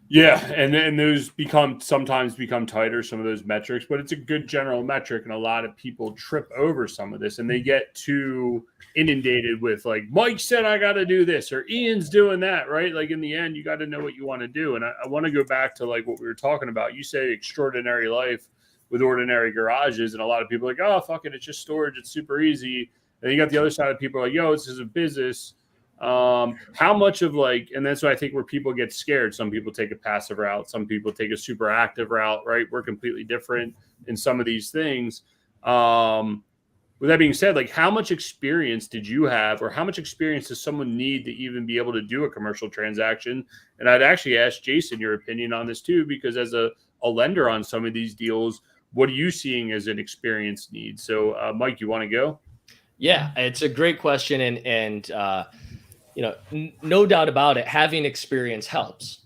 Yeah, and then those sometimes become tighter, some of those metrics, but it's a good general metric, and a lot of people trip over some of this, and they get too inundated with like, Mike said I got to do this, or Ian's doing that, right? Like in the end, you got to know what you want to do. And I want to go back to like what we were talking about. You say extraordinary life with ordinary garages, and a lot of people are like, oh, fuck it, it's just storage, it's super easy. And you got the other side of people like, yo, this is a business. How much of like, and that's why I think where people get scared. Some people take a passive route. Some people take a super active route, right? We're completely different in some of these things. With that being said, like how much experience did you have, or how much experience does someone need to even be able to do a commercial transaction? And I'd actually ask Jason your opinion on this too, because as a lender on some of these deals, what are you seeing as an experience need? So Mike, you want to go? Yeah, it's a great question. And no doubt about it, having experience helps.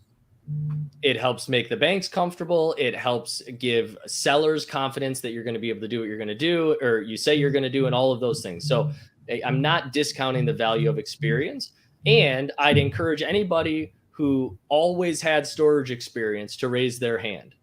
It helps make the banks comfortable. It helps give sellers confidence that you're going to be able to do what you're going to do, or you say you're going to do, and all of those things. So I'm not discounting the value of experience. And I'd encourage anybody who always had storage experience to raise their hand,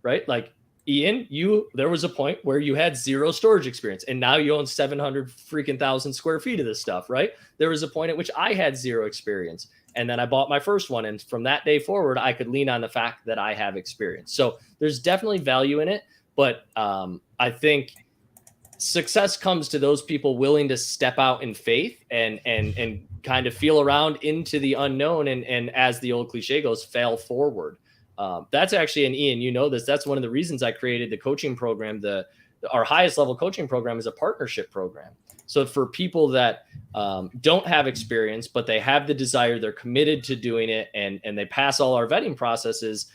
right? Like, Ian, there was a point where you had zero storage experience, and now you own 700,000 square feet of this stuff, right? There was a point at which I had zero experience, and then I bought my first one. And from that day forward, I could lean on the fact that I have experience. So there's definitely value in it. But I think success comes to those people willing to step out in faith and kind of feel around into the unknown. And as the old cliche goes, fail forward. That's actually, and Ian, you know this, that's one of the reasons I created the coaching program. Our highest level coaching program is a partnership program. So for people that don't have experience, but they have the desire, they're committed to doing it, and they pass all our vetting processes,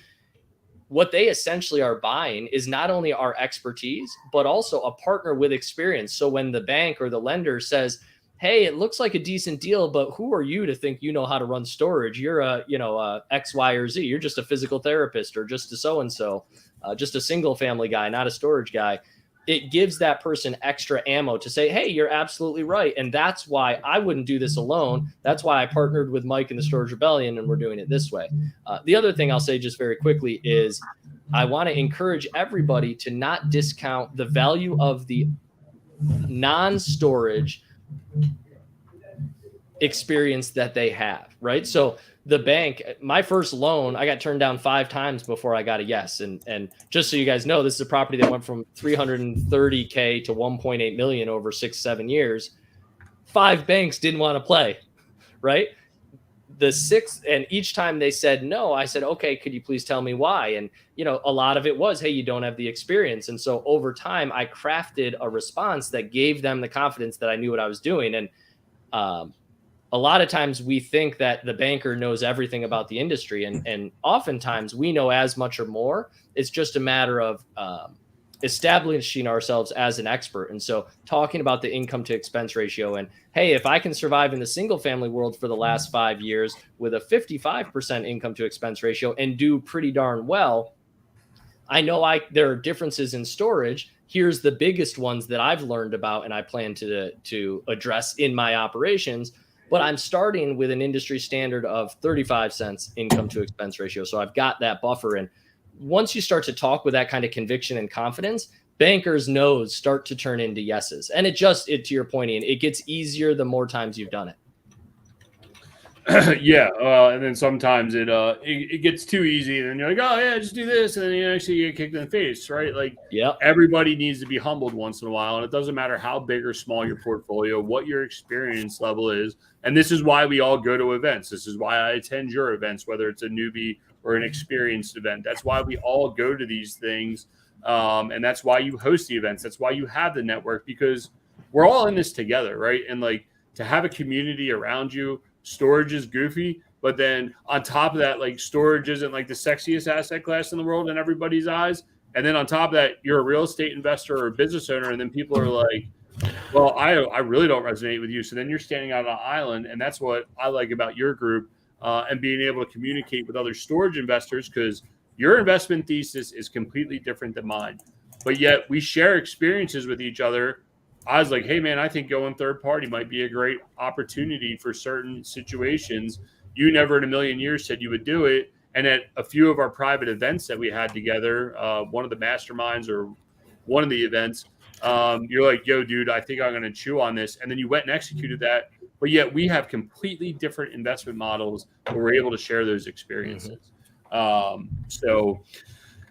what they essentially are buying is not only our expertise, but also a partner with experience. So when the bank or the lender says, hey, it looks like a decent deal, but who are you to think you know how to run storage? You're a X, Y, or Z. You're just a physical therapist, or just a so-and-so, just a single family guy, not a storage guy. It gives that person extra ammo to say, hey, you're absolutely right. And that's why I wouldn't do this alone. That's why I partnered with Mike in the Storage Rebellion, and we're doing it this way. The other thing I'll say just very quickly is I want to encourage everybody to not discount the value of the non-storage experience that they have, right? So the bank, my first loan, I got turned down 5 times before I got a yes. And just so you guys know, this is a property that went from $330K to $1.8 million over 6-7 years. 5 banks didn't want to play, right? The 6th, and each time they said no, I said, okay, could you please tell me why? And, a lot of it was, hey, you don't have the experience. And so over time, I crafted a response that gave them the confidence that I knew what I was doing. And a lot of times we think that the banker knows everything about the industry. And oftentimes we know as much or more. It's just a matter of establishing ourselves as an expert. And so talking about the income to expense ratio, and hey, if I can survive in the single family world for the last 5 years with a 55% income to expense ratio and do pretty darn well, I know there are differences in storage. Here's the biggest ones that I've learned about and I plan to address in my operations. But I'm starting with an industry standard of 35 cents income to expense ratio. So I've got that buffer. And once you start to talk with that kind of conviction and confidence, bankers' no's start to turn into yeses. And to your point, Ian, it gets easier the more times you've done it. Yeah. And then sometimes it gets too easy, and then you're like, oh yeah, just do this. And then you actually get kicked in the face, right? Like, yeah, everybody needs to be humbled once in a while. And it doesn't matter how big or small your portfolio, what your experience level is. And this is why we all go to events. This is why I attend your events, whether it's a newbie or an experienced event. That's why we all go to these things. And that's why you host the events. That's why you have the network, because we're all in this together, right? And like, to have a community around you. Storage is goofy, but then on top of that, like storage isn't like the sexiest asset class in the world in everybody's eyes. And then on top of that, you're a real estate investor or a business owner, and then people are like, well, I really don't resonate with you. So then you're standing out on an island, and that's what I like about your group, and being able to communicate with other storage investors, because your investment thesis is completely different than mine. But yet we share experiences with each other. I was like, hey, man, I think going third party might be a great opportunity for certain situations. You never in a million years said you would do it. And at a few of our private events that we had together, one of the masterminds or one of the events, you're like, yo, dude, I think I'm going to chew on this. And then you went and executed that. But yet we have completely different investment models where we're able to share those experiences. So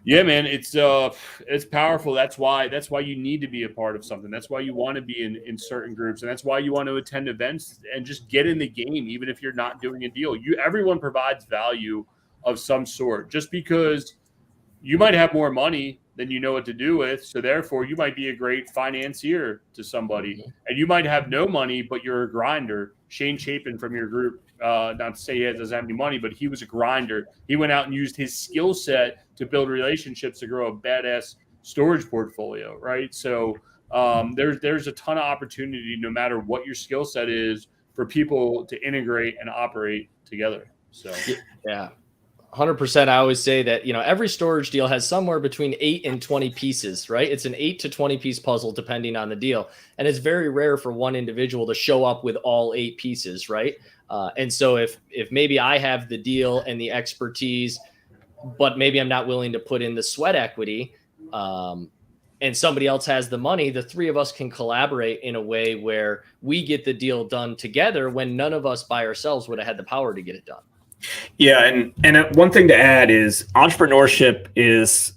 yeah, man, it's powerful. That's why you need to be a part of something. That's why you want to be in certain groups, and that's why you want to attend events and just get in the game, even if you're not doing a deal. Everyone provides value of some sort. Just because you might have more money than you know what to do with, so therefore you might be a great financier to somebody, and you might have no money, but you're a grinder. Shane Chapin from your group, not to say he doesn't have any money, but he was a grinder. He went out and used his skill set to build relationships to grow a badass storage portfolio, right? So there's a ton of opportunity, no matter what your skill set is, for people to integrate and operate together. So yeah. 100%. I always say that, every storage deal has somewhere between 8 and 20 pieces, right? It's an 8 to 20 piece puzzle, depending on the deal. And it's very rare for one individual to show up with all 8 pieces, right? And so if maybe I have the deal and the expertise, but maybe I'm not willing to put in the sweat equity, and somebody else has the money, the three of us can collaborate in a way where we get the deal done together, when none of us by ourselves would have had the power to get it done. Yeah, and one thing to add is entrepreneurship is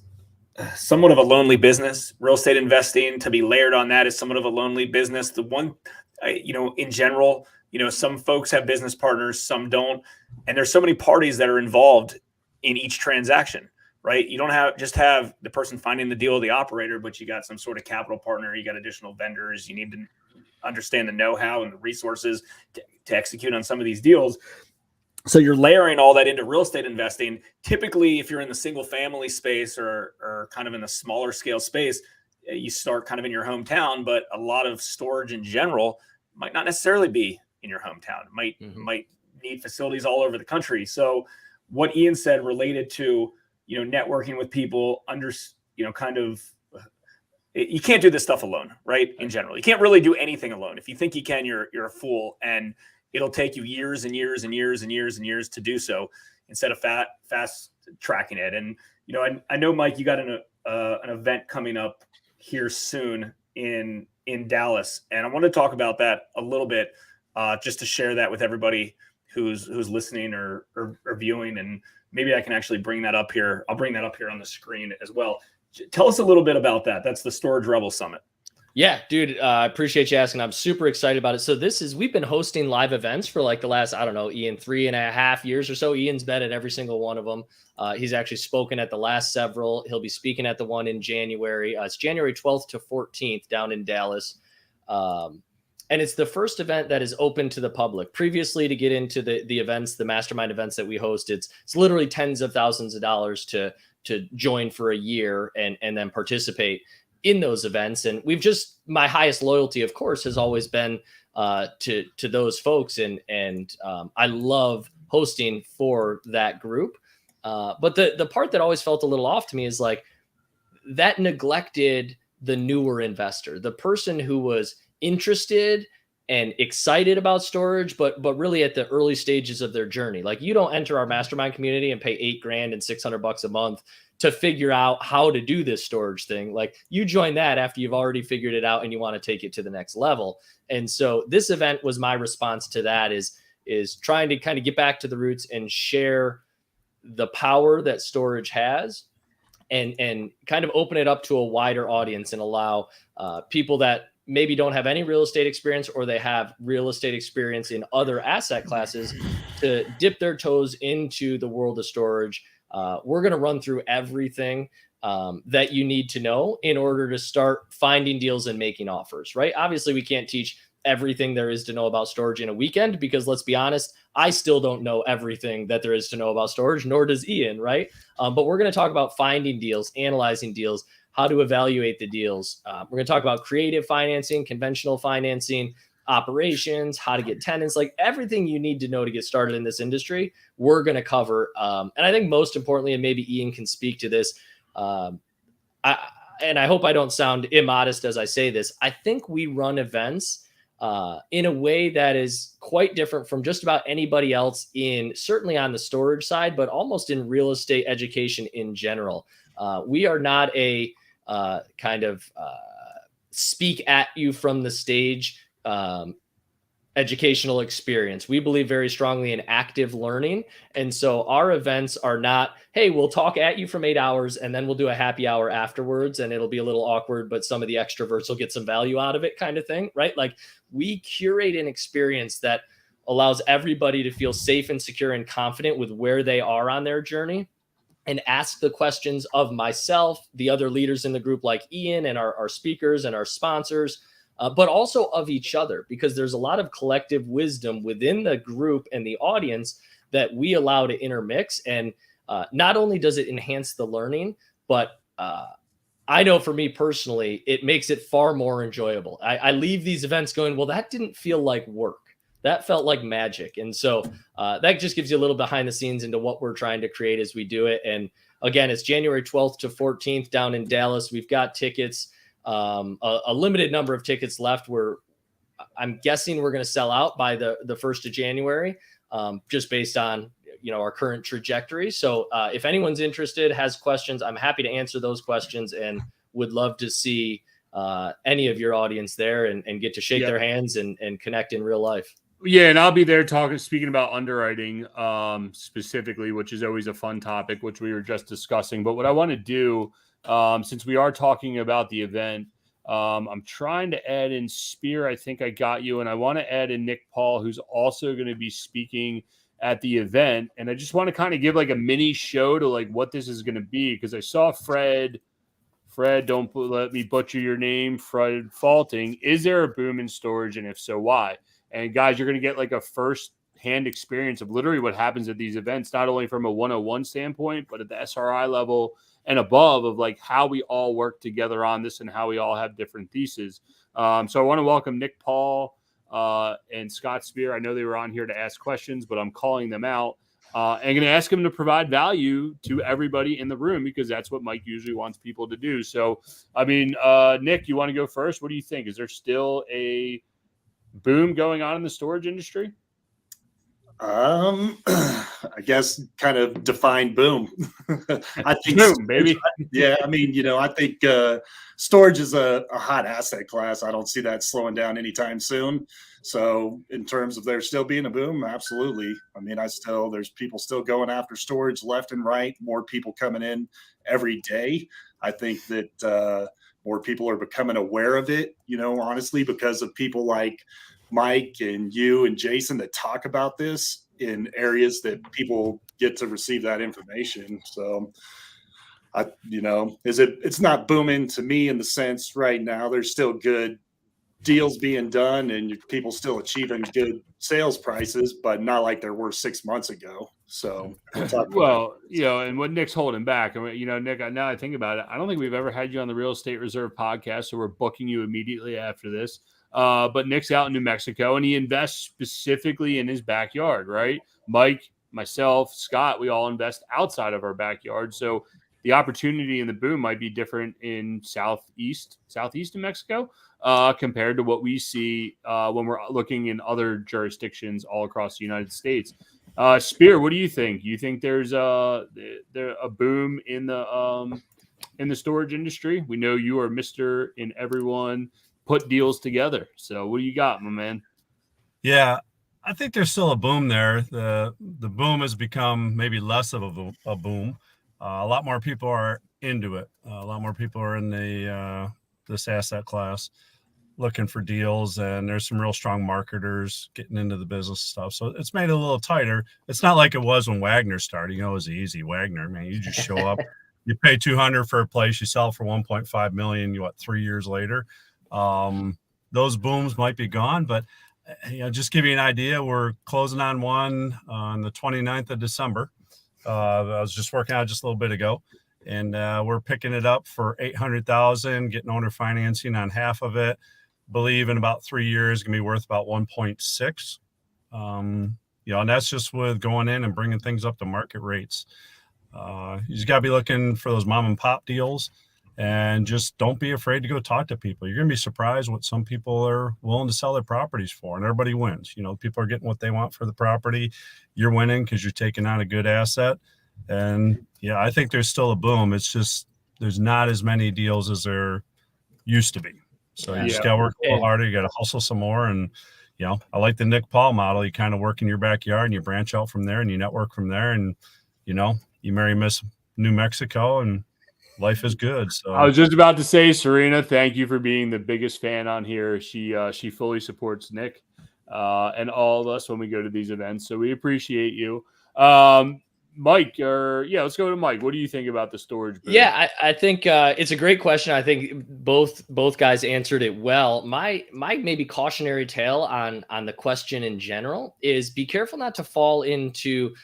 somewhat of a lonely business. Real estate investing, to be layered on that, is somewhat of a lonely business. The one, in general, some folks have business partners, some don't, and there's so many parties that are involved in each transaction, right? You don't have the person finding the deal or the operator, but you got some sort of capital partner, you got additional vendors, you need to understand the know-how and the resources to execute on some of these deals. So you're layering all that into real estate investing. Typically, if you're in the single family space or kind of in a smaller scale space, you start kind of in your hometown, but a lot of storage in general might not necessarily be in your hometown. It might need facilities all over the country. So what Ian said related to, networking with people, you can't do this stuff alone, right? In general, you can't really do anything alone. If you think you can, you're a fool, and it'll take you years and years and years and years and years to do so, instead of fast tracking it. And, I know, Mike, you got an event coming up here soon in Dallas, and I want to talk about that a little bit, just to share that with everybody who's listening or viewing. And maybe I can actually bring that up here. I'll bring that up here on the screen as well. Tell us a little bit about that. That's the Storage Rebel Summit. Yeah, dude, I appreciate you asking. I'm super excited about it. So we've been hosting live events for like the last, Ian, 3.5 years or so. Ian's been at every single one of them. He's actually spoken at the last several. He'll be speaking at the one in January. It's January 12th to 14th down in Dallas. And it's the first event that is open to the public. Previously, to get into the events, the mastermind events that we host, it's literally tens of thousands of dollars to join for a year and then participate in those events. And my highest loyalty, of course, has always been to those folks. And I love hosting for that group. But the part that always felt a little off to me is like that neglected the newer investor, the person who was interested and excited about storage, but really at the early stages of their journey. Like, you don't enter our mastermind community and pay $8,000 and $600 a month to figure out how to do this storage thing. Like, you join that after you've already figured it out and you want to take it to the next level. And so this event was my response to that, is trying to kind of get back to the roots and share the power that storage has, and kind of open it up to a wider audience and allow people that maybe don't have any real estate experience, or they have real estate experience in other asset classes, to dip their toes into the world of storage. We're going to run through everything that you need to know in order to start finding deals and making offers, right? Obviously, we can't teach everything there is to know about storage in a weekend, because let's be honest, I still don't know everything that there is to know about storage, nor does Ian, right? But we're going to talk about finding deals, analyzing deals, how to evaluate the deals. We're going to talk about creative financing, conventional financing, operations, how to get tenants, like everything you need to know to get started in this industry, we're going to cover. And I think most importantly, and maybe Ian can speak to this, and I hope I don't sound immodest as I say this, I think we run events in a way that is quite different from just about anybody else certainly on the storage side, but almost in real estate education in general. We are not a kind of speak at you from the stage educational experience. We believe very strongly in active learning. And so our events are not, hey, we'll talk at you from 8 hours and then we'll do a happy hour afterwards and it'll be a little awkward, but some of the extroverts will get some value out of it kind of thing, right? Like we curate an experience that allows everybody to feel safe and secure and confident with where they are on their journey, and ask the questions of myself, the other leaders in the group like Ian and our speakers and our sponsors, but also of each other, because there's a lot of collective wisdom within the group and the audience that we allow to intermix. And not only does it enhance the learning, but I know for me personally, it makes it far more enjoyable. I leave these events going, well, that didn't feel like work. That felt like magic. And so that just gives you a little behind the scenes into what we're trying to create as we do it. And again, it's January 12th to 14th down in Dallas. We've got tickets. A limited number of tickets left. I'm guessing we're going to sell out by the 1st of January, just based on, our current trajectory. So if anyone's interested, has questions, I'm happy to answer those questions and would love to see any of your audience there and get to shake their hands and connect in real life. Yeah, and I'll be there speaking about underwriting specifically, which is always a fun topic, which we were just discussing. But what I want to do, since we are talking about the event, I'm trying to add in Spear. I think I got you. And I want to add in Nick Paul, who's also going to be speaking at the event. And I just want to kind of give like a mini show to like what this is going to be, because I saw Fred, don't let me butcher your name, Fred Faulting. Is there a boom in storage? And if so, why? And guys, you're going to get like a first-hand experience of literally what happens at these events, not only from a 101 standpoint, but at the SRI level and above, of like how we all work together on this and how we all have different theses. So I want to welcome Nick Paul and Scott Spear. I know they were on here to ask questions, but I'm calling them out. And going to ask them to provide value to everybody in the room, because that's what Mike usually wants people to do. So, I mean, Nick, you want to go first? What do you think? Is there still a boom going on in the storage industry? I guess kind of define boom. I think boom, baby. Yeah, I mean, I think storage is a hot asset class. I don't see that slowing down anytime soon. So in terms of there still being a boom, absolutely. I mean, there's people still going after storage left and right, more people coming in every day. I think that more people are becoming aware of it, honestly, because of people like Mike and you and Jason that talk about this in areas that people get to receive that information. So, it's not booming to me in the sense right now. There's still good deals being done and people still achieving good sales prices, but not like there were 6 months ago. So, well, and what Nick's holding back, Nick, now I think about it, I don't think we've ever had you on the Real Estate Reserve podcast, so we're booking you immediately after this. But Nick's out in New Mexico and he invests specifically in his backyard, right? Mike, myself, Scott, we all invest outside of our backyard. So the opportunity and the boom might be different in southeast New Mexico compared to what we see when we're looking in other jurisdictions all across the United States. Spear, what do you think? You think there's a boom in the storage industry? We know you are Mr. in everyone put deals together. So what do you got, my man? Yeah, I think there's still a boom there. The boom has become maybe less of a boom. A lot more people are into it. A lot more people are in this asset class looking for deals, and there's some real strong marketers getting into the business stuff. So it's made it a little tighter. It's not like it was when Wagner started. It was easy. Wagner, man, you just show up, you pay $200 for a place, you sell for $1.5 million. 3 years later. those booms might be gone. But just give you an idea, we're closing on one on the 29th of December. I was just working out just a little bit ago, and we're picking it up for $800,000, getting owner financing on half of it. Believe in about 3 years, going to be worth about 1.6. And that's just with going in and bringing things up to market rates. You just got to be looking for those mom and pop deals, and just don't be afraid to go talk to people. You're going to be surprised what some people are willing to sell their properties for, and everybody wins. People are getting what they want for the property. You're winning because you're taking on a good asset. And I think there's still a boom. It's just there's not as many deals as there used to be. So you just got to work a little harder. You got to hustle some more. And I like the Nick Paul model. You kind of work in your backyard and you branch out from there and you network from there, and you marry Miss New Mexico and life is good. So I was just about to say, Serena, thank you for being the biggest fan on here. She fully supports Nick and all of us when we go to these events. So we appreciate you. Mike, let's go to Mike. What do you think about the storage boom? Yeah, I think it's a great question. I think both guys answered it well. My maybe cautionary tale on the question in general is be careful not to fall into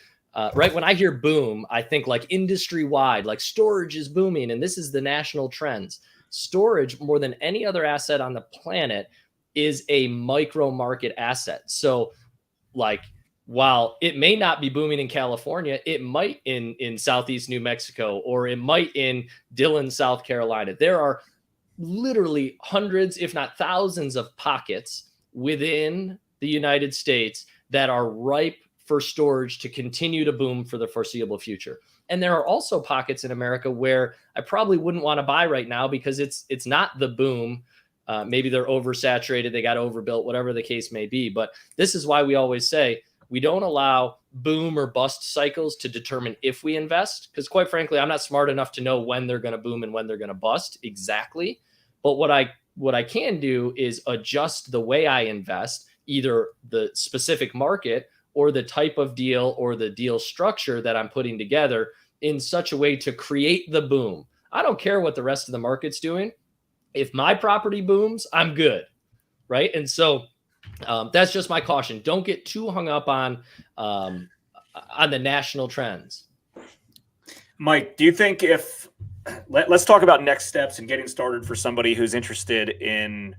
right when I hear boom, I think like industry wide, like storage is booming and this is the national trends. Storage, more than any other asset on the planet, is a micro market asset. So like, while it may not be booming in California, it might in Southeast New Mexico, or it might in Dillon, South Carolina. There are literally hundreds, if not thousands, of pockets within the United States that are ripe for storage to continue to boom for the foreseeable future. And there are also pockets in America where I probably wouldn't want to buy right now because it's not the boom. Maybe they're oversaturated, they got overbuilt, whatever the case may be. But this is why we always say we don't allow boom or bust cycles to determine if we invest, because quite frankly, I'm not smart enough to know when they're going to boom and when they're going to bust exactly. But what I can do is adjust the way I invest, either the specific market or the type of deal or the deal structure that I'm putting together in such a way to create the boom. I don't care what the rest of the market's doing. If my property booms, I'm good, right? And so that's just my caution. Don't get too hung up on the national trends. Mike, do you think let's talk about next steps and getting started for somebody who's interested in,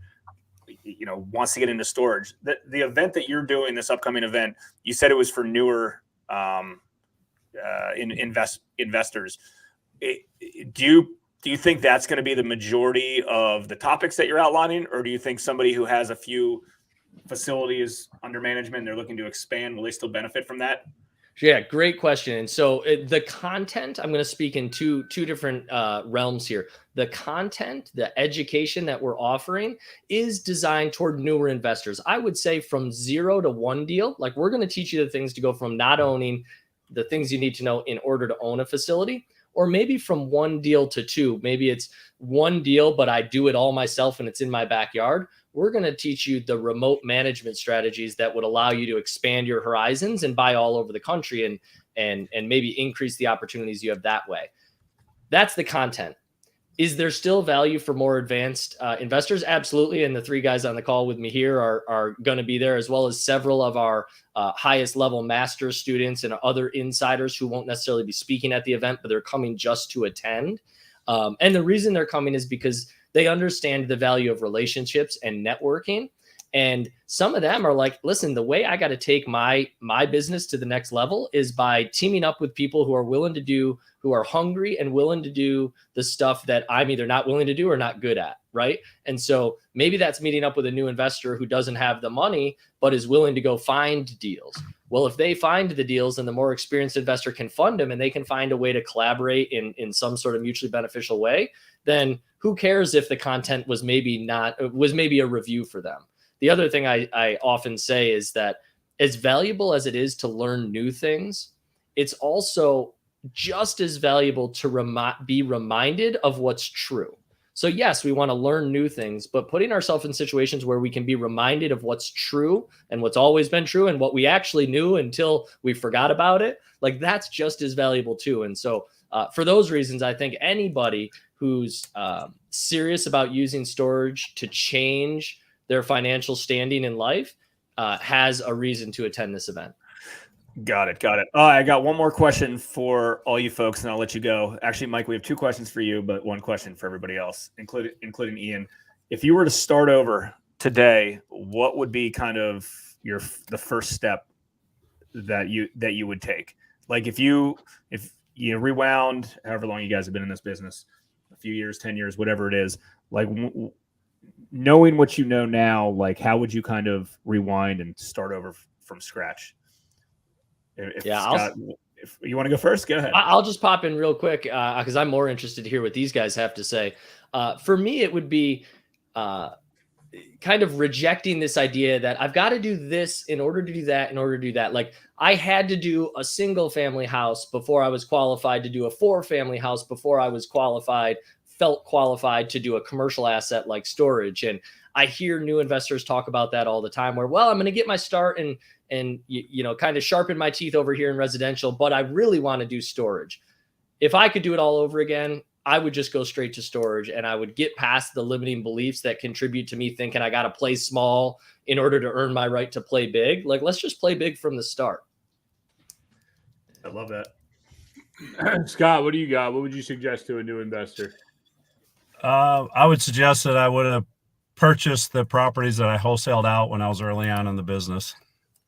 wants to get into storage. The event that you're doing, this upcoming event, you said it was for newer investors. Do you think that's going to be the majority of the topics that you're outlining, or do you think somebody who has a few facilities under management and they're looking to expand, will they still benefit from that? Yeah, great question. And so the content, I'm going to speak in two different realms here. The content, the education that we're offering is designed toward newer investors. I would say from 0 to 1 deal, like we're going to teach you the things to go from not owning, the things you need to know in order to own a facility, or maybe from 1 deal to 2. Maybe it's 1 deal, but I do it all myself and it's in my backyard. We're going to teach you the remote management strategies that would allow you to expand your horizons and buy all over the country and maybe increase the opportunities you have that way. That's the content. Is there still value for more advanced investors? Absolutely. And the 3 guys on the call with me here are going to be there, as well as several of our highest level master's students and other insiders who won't necessarily be speaking at the event, but they're coming just to attend. And the reason they're coming is because they understand the value of relationships and networking. And some of them are like, listen, the way I got to take my business to the next level is by teaming up with people who are hungry and willing to do the stuff that I'm either not willing to do or not good at. Right. And so maybe that's meeting up with a new investor who doesn't have the money, but is willing to go find deals. Well, if they find the deals and the more experienced investor can fund them and they can find a way to collaborate in some sort of mutually beneficial way, then who cares if the content was maybe a review for them? The other thing I often say is that as valuable as it is to learn new things, it's also just as valuable to be reminded of what's true. So yes, we want to learn new things, but putting ourselves in situations where we can be reminded of what's true and what's always been true and what we actually knew until we forgot about it, like that's just as valuable too. And so for those reasons, I think anybody who's serious about using storage to change their financial standing in life has a reason to attend this event. Got it. I got one more question for all you folks, and I'll let you go. Actually, Mike, we have 2 questions for you, but 1 question for everybody else, including Ian. If you were to start over today, what would be kind of the first step that you would take? Like if you rewound however long you guys have been in this business, a few years, 10 years, whatever it is, like knowing what you know now, like how would you kind of rewind and start over from scratch? Scott, if you want to go first, go ahead. I'll just pop in real quick because I'm more interested to hear what these guys have to say. For me, it would be kind of rejecting this idea that I've got to do this in order to do that, in order to do that. Like I had to do a single family house before I was qualified to do a 4-family house before I was felt qualified to do a commercial asset like storage. And I hear new investors talk about that all the time where, well, I'm going to get my start and kind of sharpen my teeth over here in residential, but I really want to do storage. If I could do it all over again, I would just go straight to storage and I would get past the limiting beliefs that contribute to me thinking I got to play small in order to earn my right to play big. Like, let's just play big from the start. I love that. Scott, what do you got? What would you suggest to a new investor? I would suggest that I would have purchased the properties that I wholesaled out when I was early on in the business.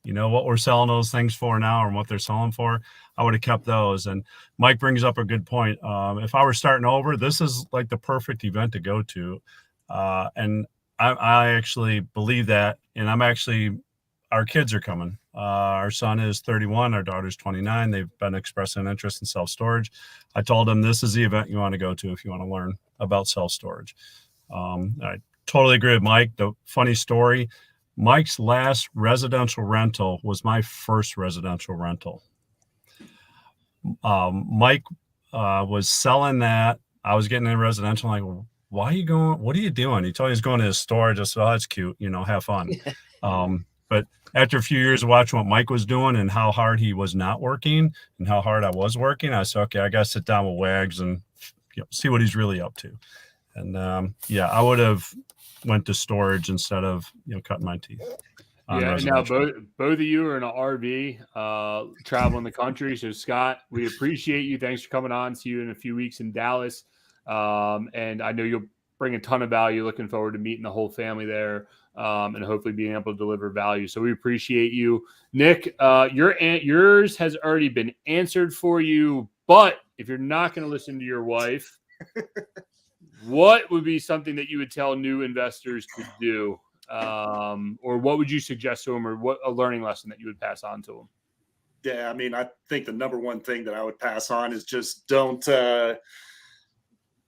You know what we're selling those things for now and what they're selling for, I would have kept those. And Mike brings up a good point. If I were starting over, this is like the perfect event to go to. And I actually believe that. And our kids are coming. Our son is 31. Our daughter's 29. They've been expressing interest in self-storage. I told them this is the event you want to go to if you want to learn about self-storage. I totally agree with Mike. The funny story, Mike's last residential rental was my first residential rental. Mike was selling that. I was getting in residential. I'm like, why are you going? What are you doing? He told me he's going to his storage. I said, oh, that's cute. Have fun. But after a few years of watching what Mike was doing and how hard he was not working and how hard I was working, I said, okay, I got to sit down with Wags and see what he's really up to. And I would have went to storage instead of cutting my teeth. Yeah, now both of you are in an RV traveling the country. So Scott, we appreciate you. Thanks for coming on. See you in a few weeks in Dallas. And I know you'll bring a ton of value. Looking forward to meeting the whole family there and hopefully being able to deliver value. So we appreciate you. Nick, yours has already been answered for you. But if you're not going to listen to your wife, what would be something that you would tell new investors to do? Or what would you suggest to them, or what a learning lesson that you would pass on to them? Yeah, I mean, I think the number one thing that I would pass on is just don't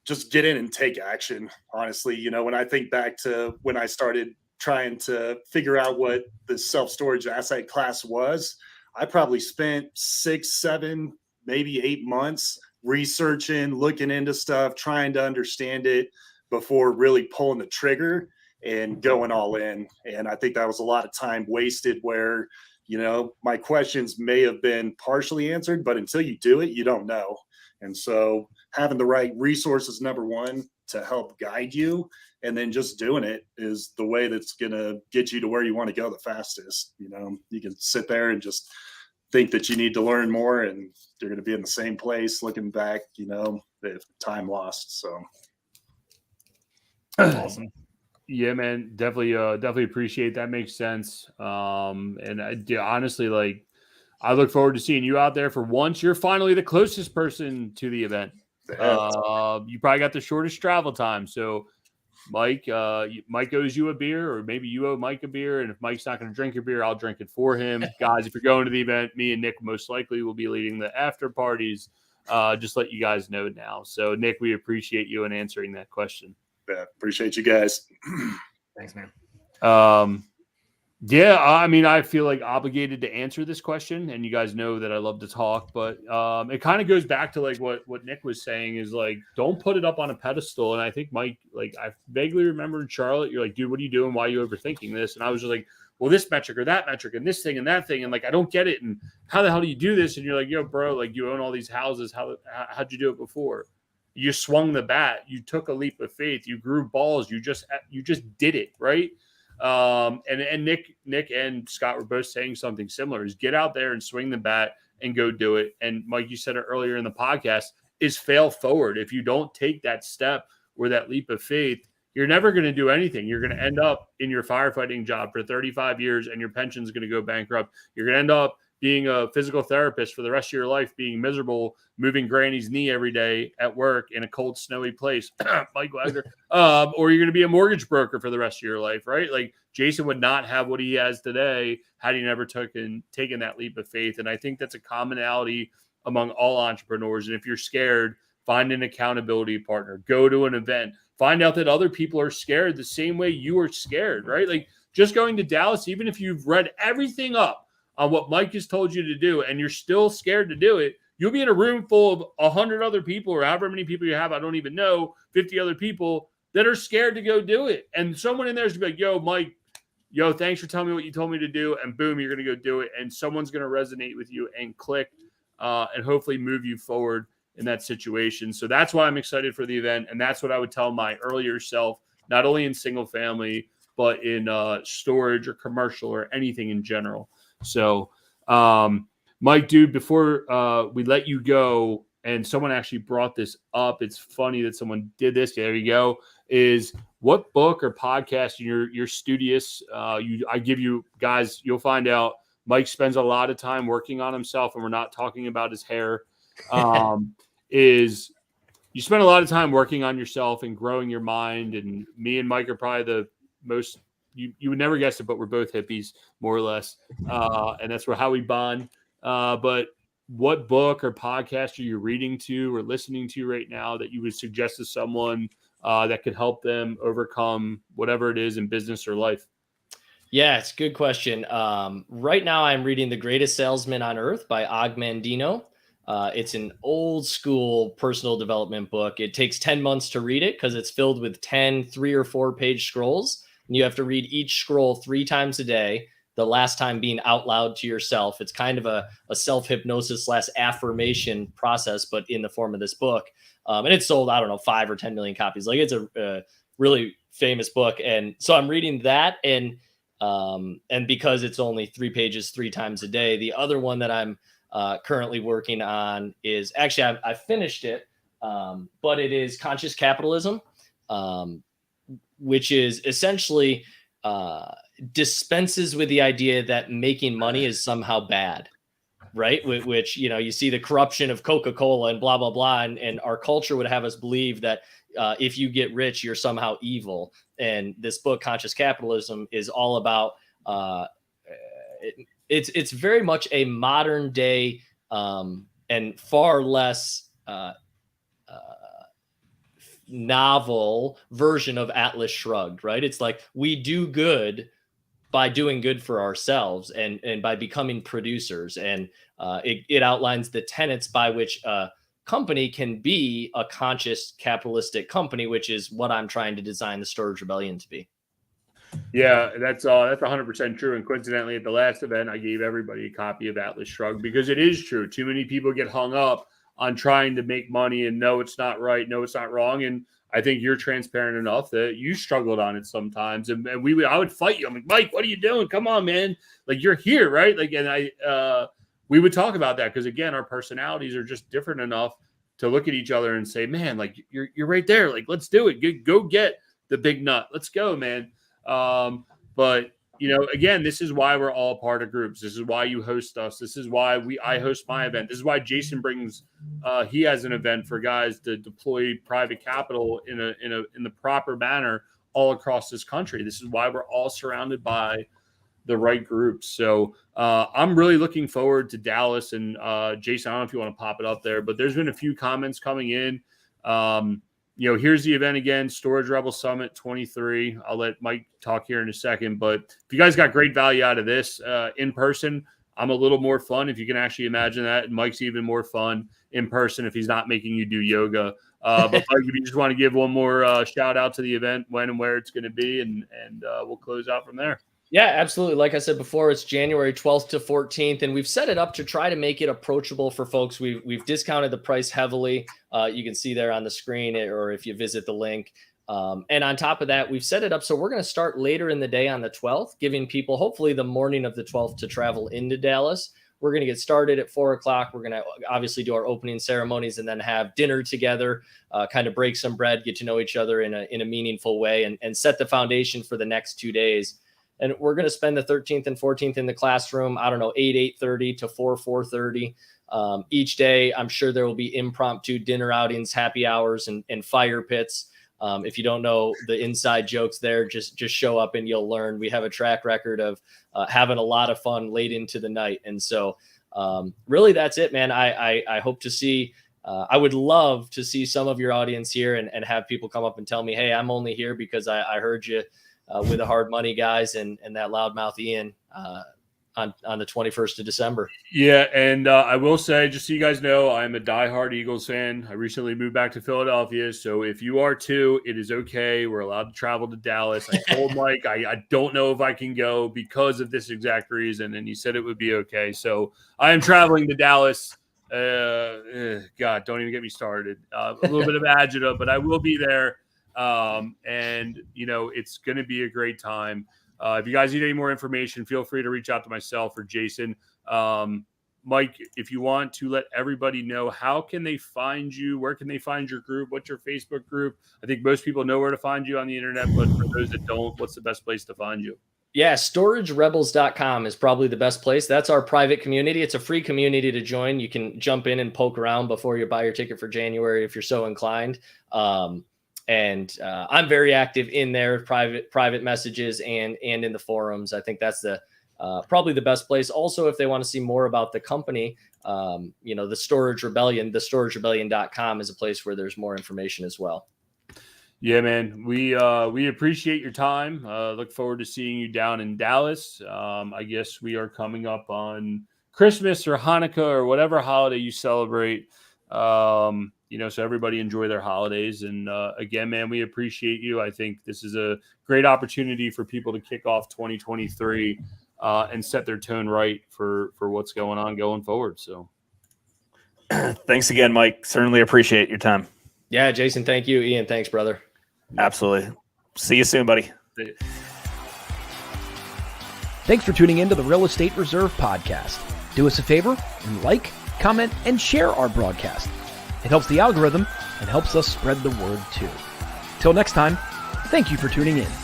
just get in and take action. Honestly, when I think back to when I started trying to figure out what the self-storage asset class was, I probably spent 6, 7, maybe 8 months researching, looking into stuff, trying to understand it before really pulling the trigger and going all in. And I think that was a lot of time wasted where, my questions may have been partially answered, but until you do it, you don't know. And so having the right resources, number one, to help guide you, and then just doing it is the way that's going to get you to where you want to go the fastest. You can sit there and just think that you need to learn more, and you're going to be in the same place looking back, if time lost. So awesome. Yeah, man, definitely appreciate that. Makes sense. And honestly, I look forward to seeing you out there. For once, you're finally the closest person to the event. You probably got the shortest travel time. So Mike owes you a beer, or maybe you owe Mike a beer. And if Mike's not going to drink your beer, I'll drink it for him. Guys, if you're going to the event, me and Nick most likely will be leading the after parties. Just let you guys know now. So Nick, we appreciate you in answering that question. Yeah, appreciate you guys. Thanks, man. Yeah, I mean, I feel like obligated to answer this question, and you guys know that I love to talk, but it kind of goes back to what Nick was saying is don't put it up on a pedestal. And I think Mike, I vaguely remember in Charlotte, you're like, dude, what are you doing? Why are you overthinking this? And I was just like, well, this metric or that metric and this thing and that thing. And I don't get it. And how the hell do you do this? And you're like, yo, bro, you own all these houses. How'd you do it before? You swung the bat. You took a leap of faith. You grew balls. You just did it, right? And Nick and Scott were both saying something similar: is get out there and swing the bat and go do it. And Mike, you said it earlier in the podcast, is fail forward. If you don't take that step or that leap of faith, you're never going to do anything. You're going to end up in your firefighting job for 35 years and your pension's going to go bankrupt. You're going to end up being a physical therapist for the rest of your life, being miserable, moving granny's knee every day at work in a cold, snowy place, Mike Wagner, or you're going to be a mortgage broker for the rest of your life, right? Like Jason would not have what he has today had he never taken that leap of faith. And I think that's a commonality among all entrepreneurs. And if you're scared, find an accountability partner, go to an event, find out that other people are scared the same way you are scared, right? Like just going to Dallas, even if you've read everything up on what Mike has told you to do and you're still scared to do it, you'll be in a room full of 100 other people or however many people you have, I don't even know, 50 other people that are scared to go do it. And someone in there is going to be like, yo, Mike, thanks for telling me what you told me to do. And boom, you're going to go do it. And someone's going to resonate with you and click and hopefully move you forward in that situation. So that's why I'm excited for the event. And that's what I would tell my earlier self, not only in single family, but in storage or commercial or anything in general. So, Mike, dude, before we let you go, and someone actually brought this up, it's funny that someone did this. There you go. Is what book or podcast you're studious? I give you guys, you'll find out. Mike spends a lot of time working on himself, and we're not talking about his hair. Is you spend a lot of time working on yourself and growing your mind. And me and Mike are probably the most. You would never guess it, but we're both hippies, more or less. And that's how we bond. But what book or podcast are you reading to or listening to right now that you would suggest to someone that could help them overcome whatever it is in business or life? Yeah, it's a good question. Right now I'm reading The Greatest Salesman on Earth by Og Mandino. It's an old school personal development book. It takes 10 months to read it because it's filled with 10 3 or 4 page scrolls. And you have to read each scroll 3 times a day, the last time being out loud to yourself. It's kind of a self-hypnosis / affirmation process, but in the form of this book. And it's sold, 5 or 10 million copies. Like it's a really famous book. And so I'm reading that. And because it's only 3 pages 3 times a day, the other one that I'm currently working on is actually, I finished it, but it is Conscious Capitalism, which is essentially dispenses with the idea that making money is somehow bad, right? Which, you see the corruption of Coca-Cola and blah, blah, blah. And our culture would have us believe that if you get rich, you're somehow evil. And this book, Conscious Capitalism, is all about it's very much a modern day and far less novel version of Atlas Shrugged, right? It's like we do good by doing good for ourselves and by becoming producers. And it outlines the tenets by which a company can be a conscious capitalistic company, which is what I'm trying to design the Storage Rebellion to be. Yeah, that's 100% true. And coincidentally, at the last event, I gave everybody a copy of Atlas Shrugged because it is true. Too many people get hung up on trying to make money and no, it's not right. No, it's not wrong. And I think you're transparent enough that you struggled on it sometimes. And I would fight you. I'm like, Mike, what are you doing? Come on, man. Like you're here, right? Like, and we would talk about that because again, our personalities are just different enough to look at each other and say, man, like you're right there. Like, let's do it. Go get the big nut. Let's go, man. But again, this is why we're all part of groups. This is why you host us. This is why I host my event. This is why Jason brings, he has an event for guys to deploy private capital in the proper manner all across this country. This is why we're all surrounded by the right groups. So, I'm really looking forward to Dallas and, Jason, I don't know if you want to pop it up there, but there's been a few comments coming in. Here's the event again, Storage Rebel Summit 23. I'll let Mike talk here in a second, but if you guys got great value out of this in person, I'm a little more fun if you can actually imagine that. And Mike's even more fun in person if he's not making you do yoga. But Mike, if you just want to give one more shout out to the event, when and where it's going to be, and we'll close out from there. Yeah, absolutely. Like I said before, it's January 12th to 14th, and we've set it up to try to make it approachable for folks. We've discounted the price heavily. You can see there on the screen, or if you visit the link. And on top of that, we've set it up so we're going to start later in the day on the 12th, giving people hopefully the morning of the 12th to travel into Dallas. We're going to get started at 4 o'clock. We're going to obviously do our opening ceremonies and then have dinner together, kind of break some bread, get to know each other in a meaningful way, and set the foundation for the next 2 days. And we're going to spend the 13th and 14th in the classroom, 8:30 to 4:30. Each day, I'm sure there will be impromptu dinner outings, happy hours, and fire pits. If you don't know the inside jokes there, just show up and you'll learn. We have a track record of having a lot of fun late into the night. And so really that's it, man. I hope to see, I would love to see some of your audience here and have people come up and tell me, hey, I'm only here because I heard you with the Hard Money guys and that loudmouth Ian on the 21st of December. Yeah, and I will say, just so you guys know, I'm a diehard Eagles fan. I recently moved back to Philadelphia, so if you are too, it is okay. We're allowed to travel to Dallas. I told Mike I don't know if I can go because of this exact reason, and he said it would be okay. So I am traveling to Dallas. God, don't even get me started. A little bit of agita, but I will be there, and it's going to be a great time. If you guys need any more information, feel free to reach out to myself or Jason. Mike, if you want to let everybody know, how can they find you? Where can they find your group? What's your Facebook group? I think most people know where to find you on the internet, but for those that don't, what's the best place to find you? Yeah, storagerebels.com is probably the best place. That's our private community. It's a free community to join. You can jump in and poke around before you buy your ticket for January if you're so inclined. And I'm very active in there, private messages and in the forums. I think that's the probably the best place. Also, if they want to see more about the company, the Storage Rebellion, thestoragerebellion.com is a place where there's more information as well. Yeah, man, we appreciate your time. Look forward to seeing you down in Dallas. I guess we are coming up on Christmas or Hanukkah or whatever holiday you celebrate. So everybody enjoy their holidays. And again, man, we appreciate you. I think this is a great opportunity for people to kick off 2023 and set their tone right for what's going on going forward. So thanks again, Mike. Certainly appreciate your time. Yeah, Jason, thank you. Ian, thanks, brother. Absolutely. See you soon, buddy. Thanks for tuning in to the Real Estate Reserve podcast. Do us a favor and like, comment, and share our broadcast. It helps the algorithm and helps us spread the word too. Till next time, thank you for tuning in.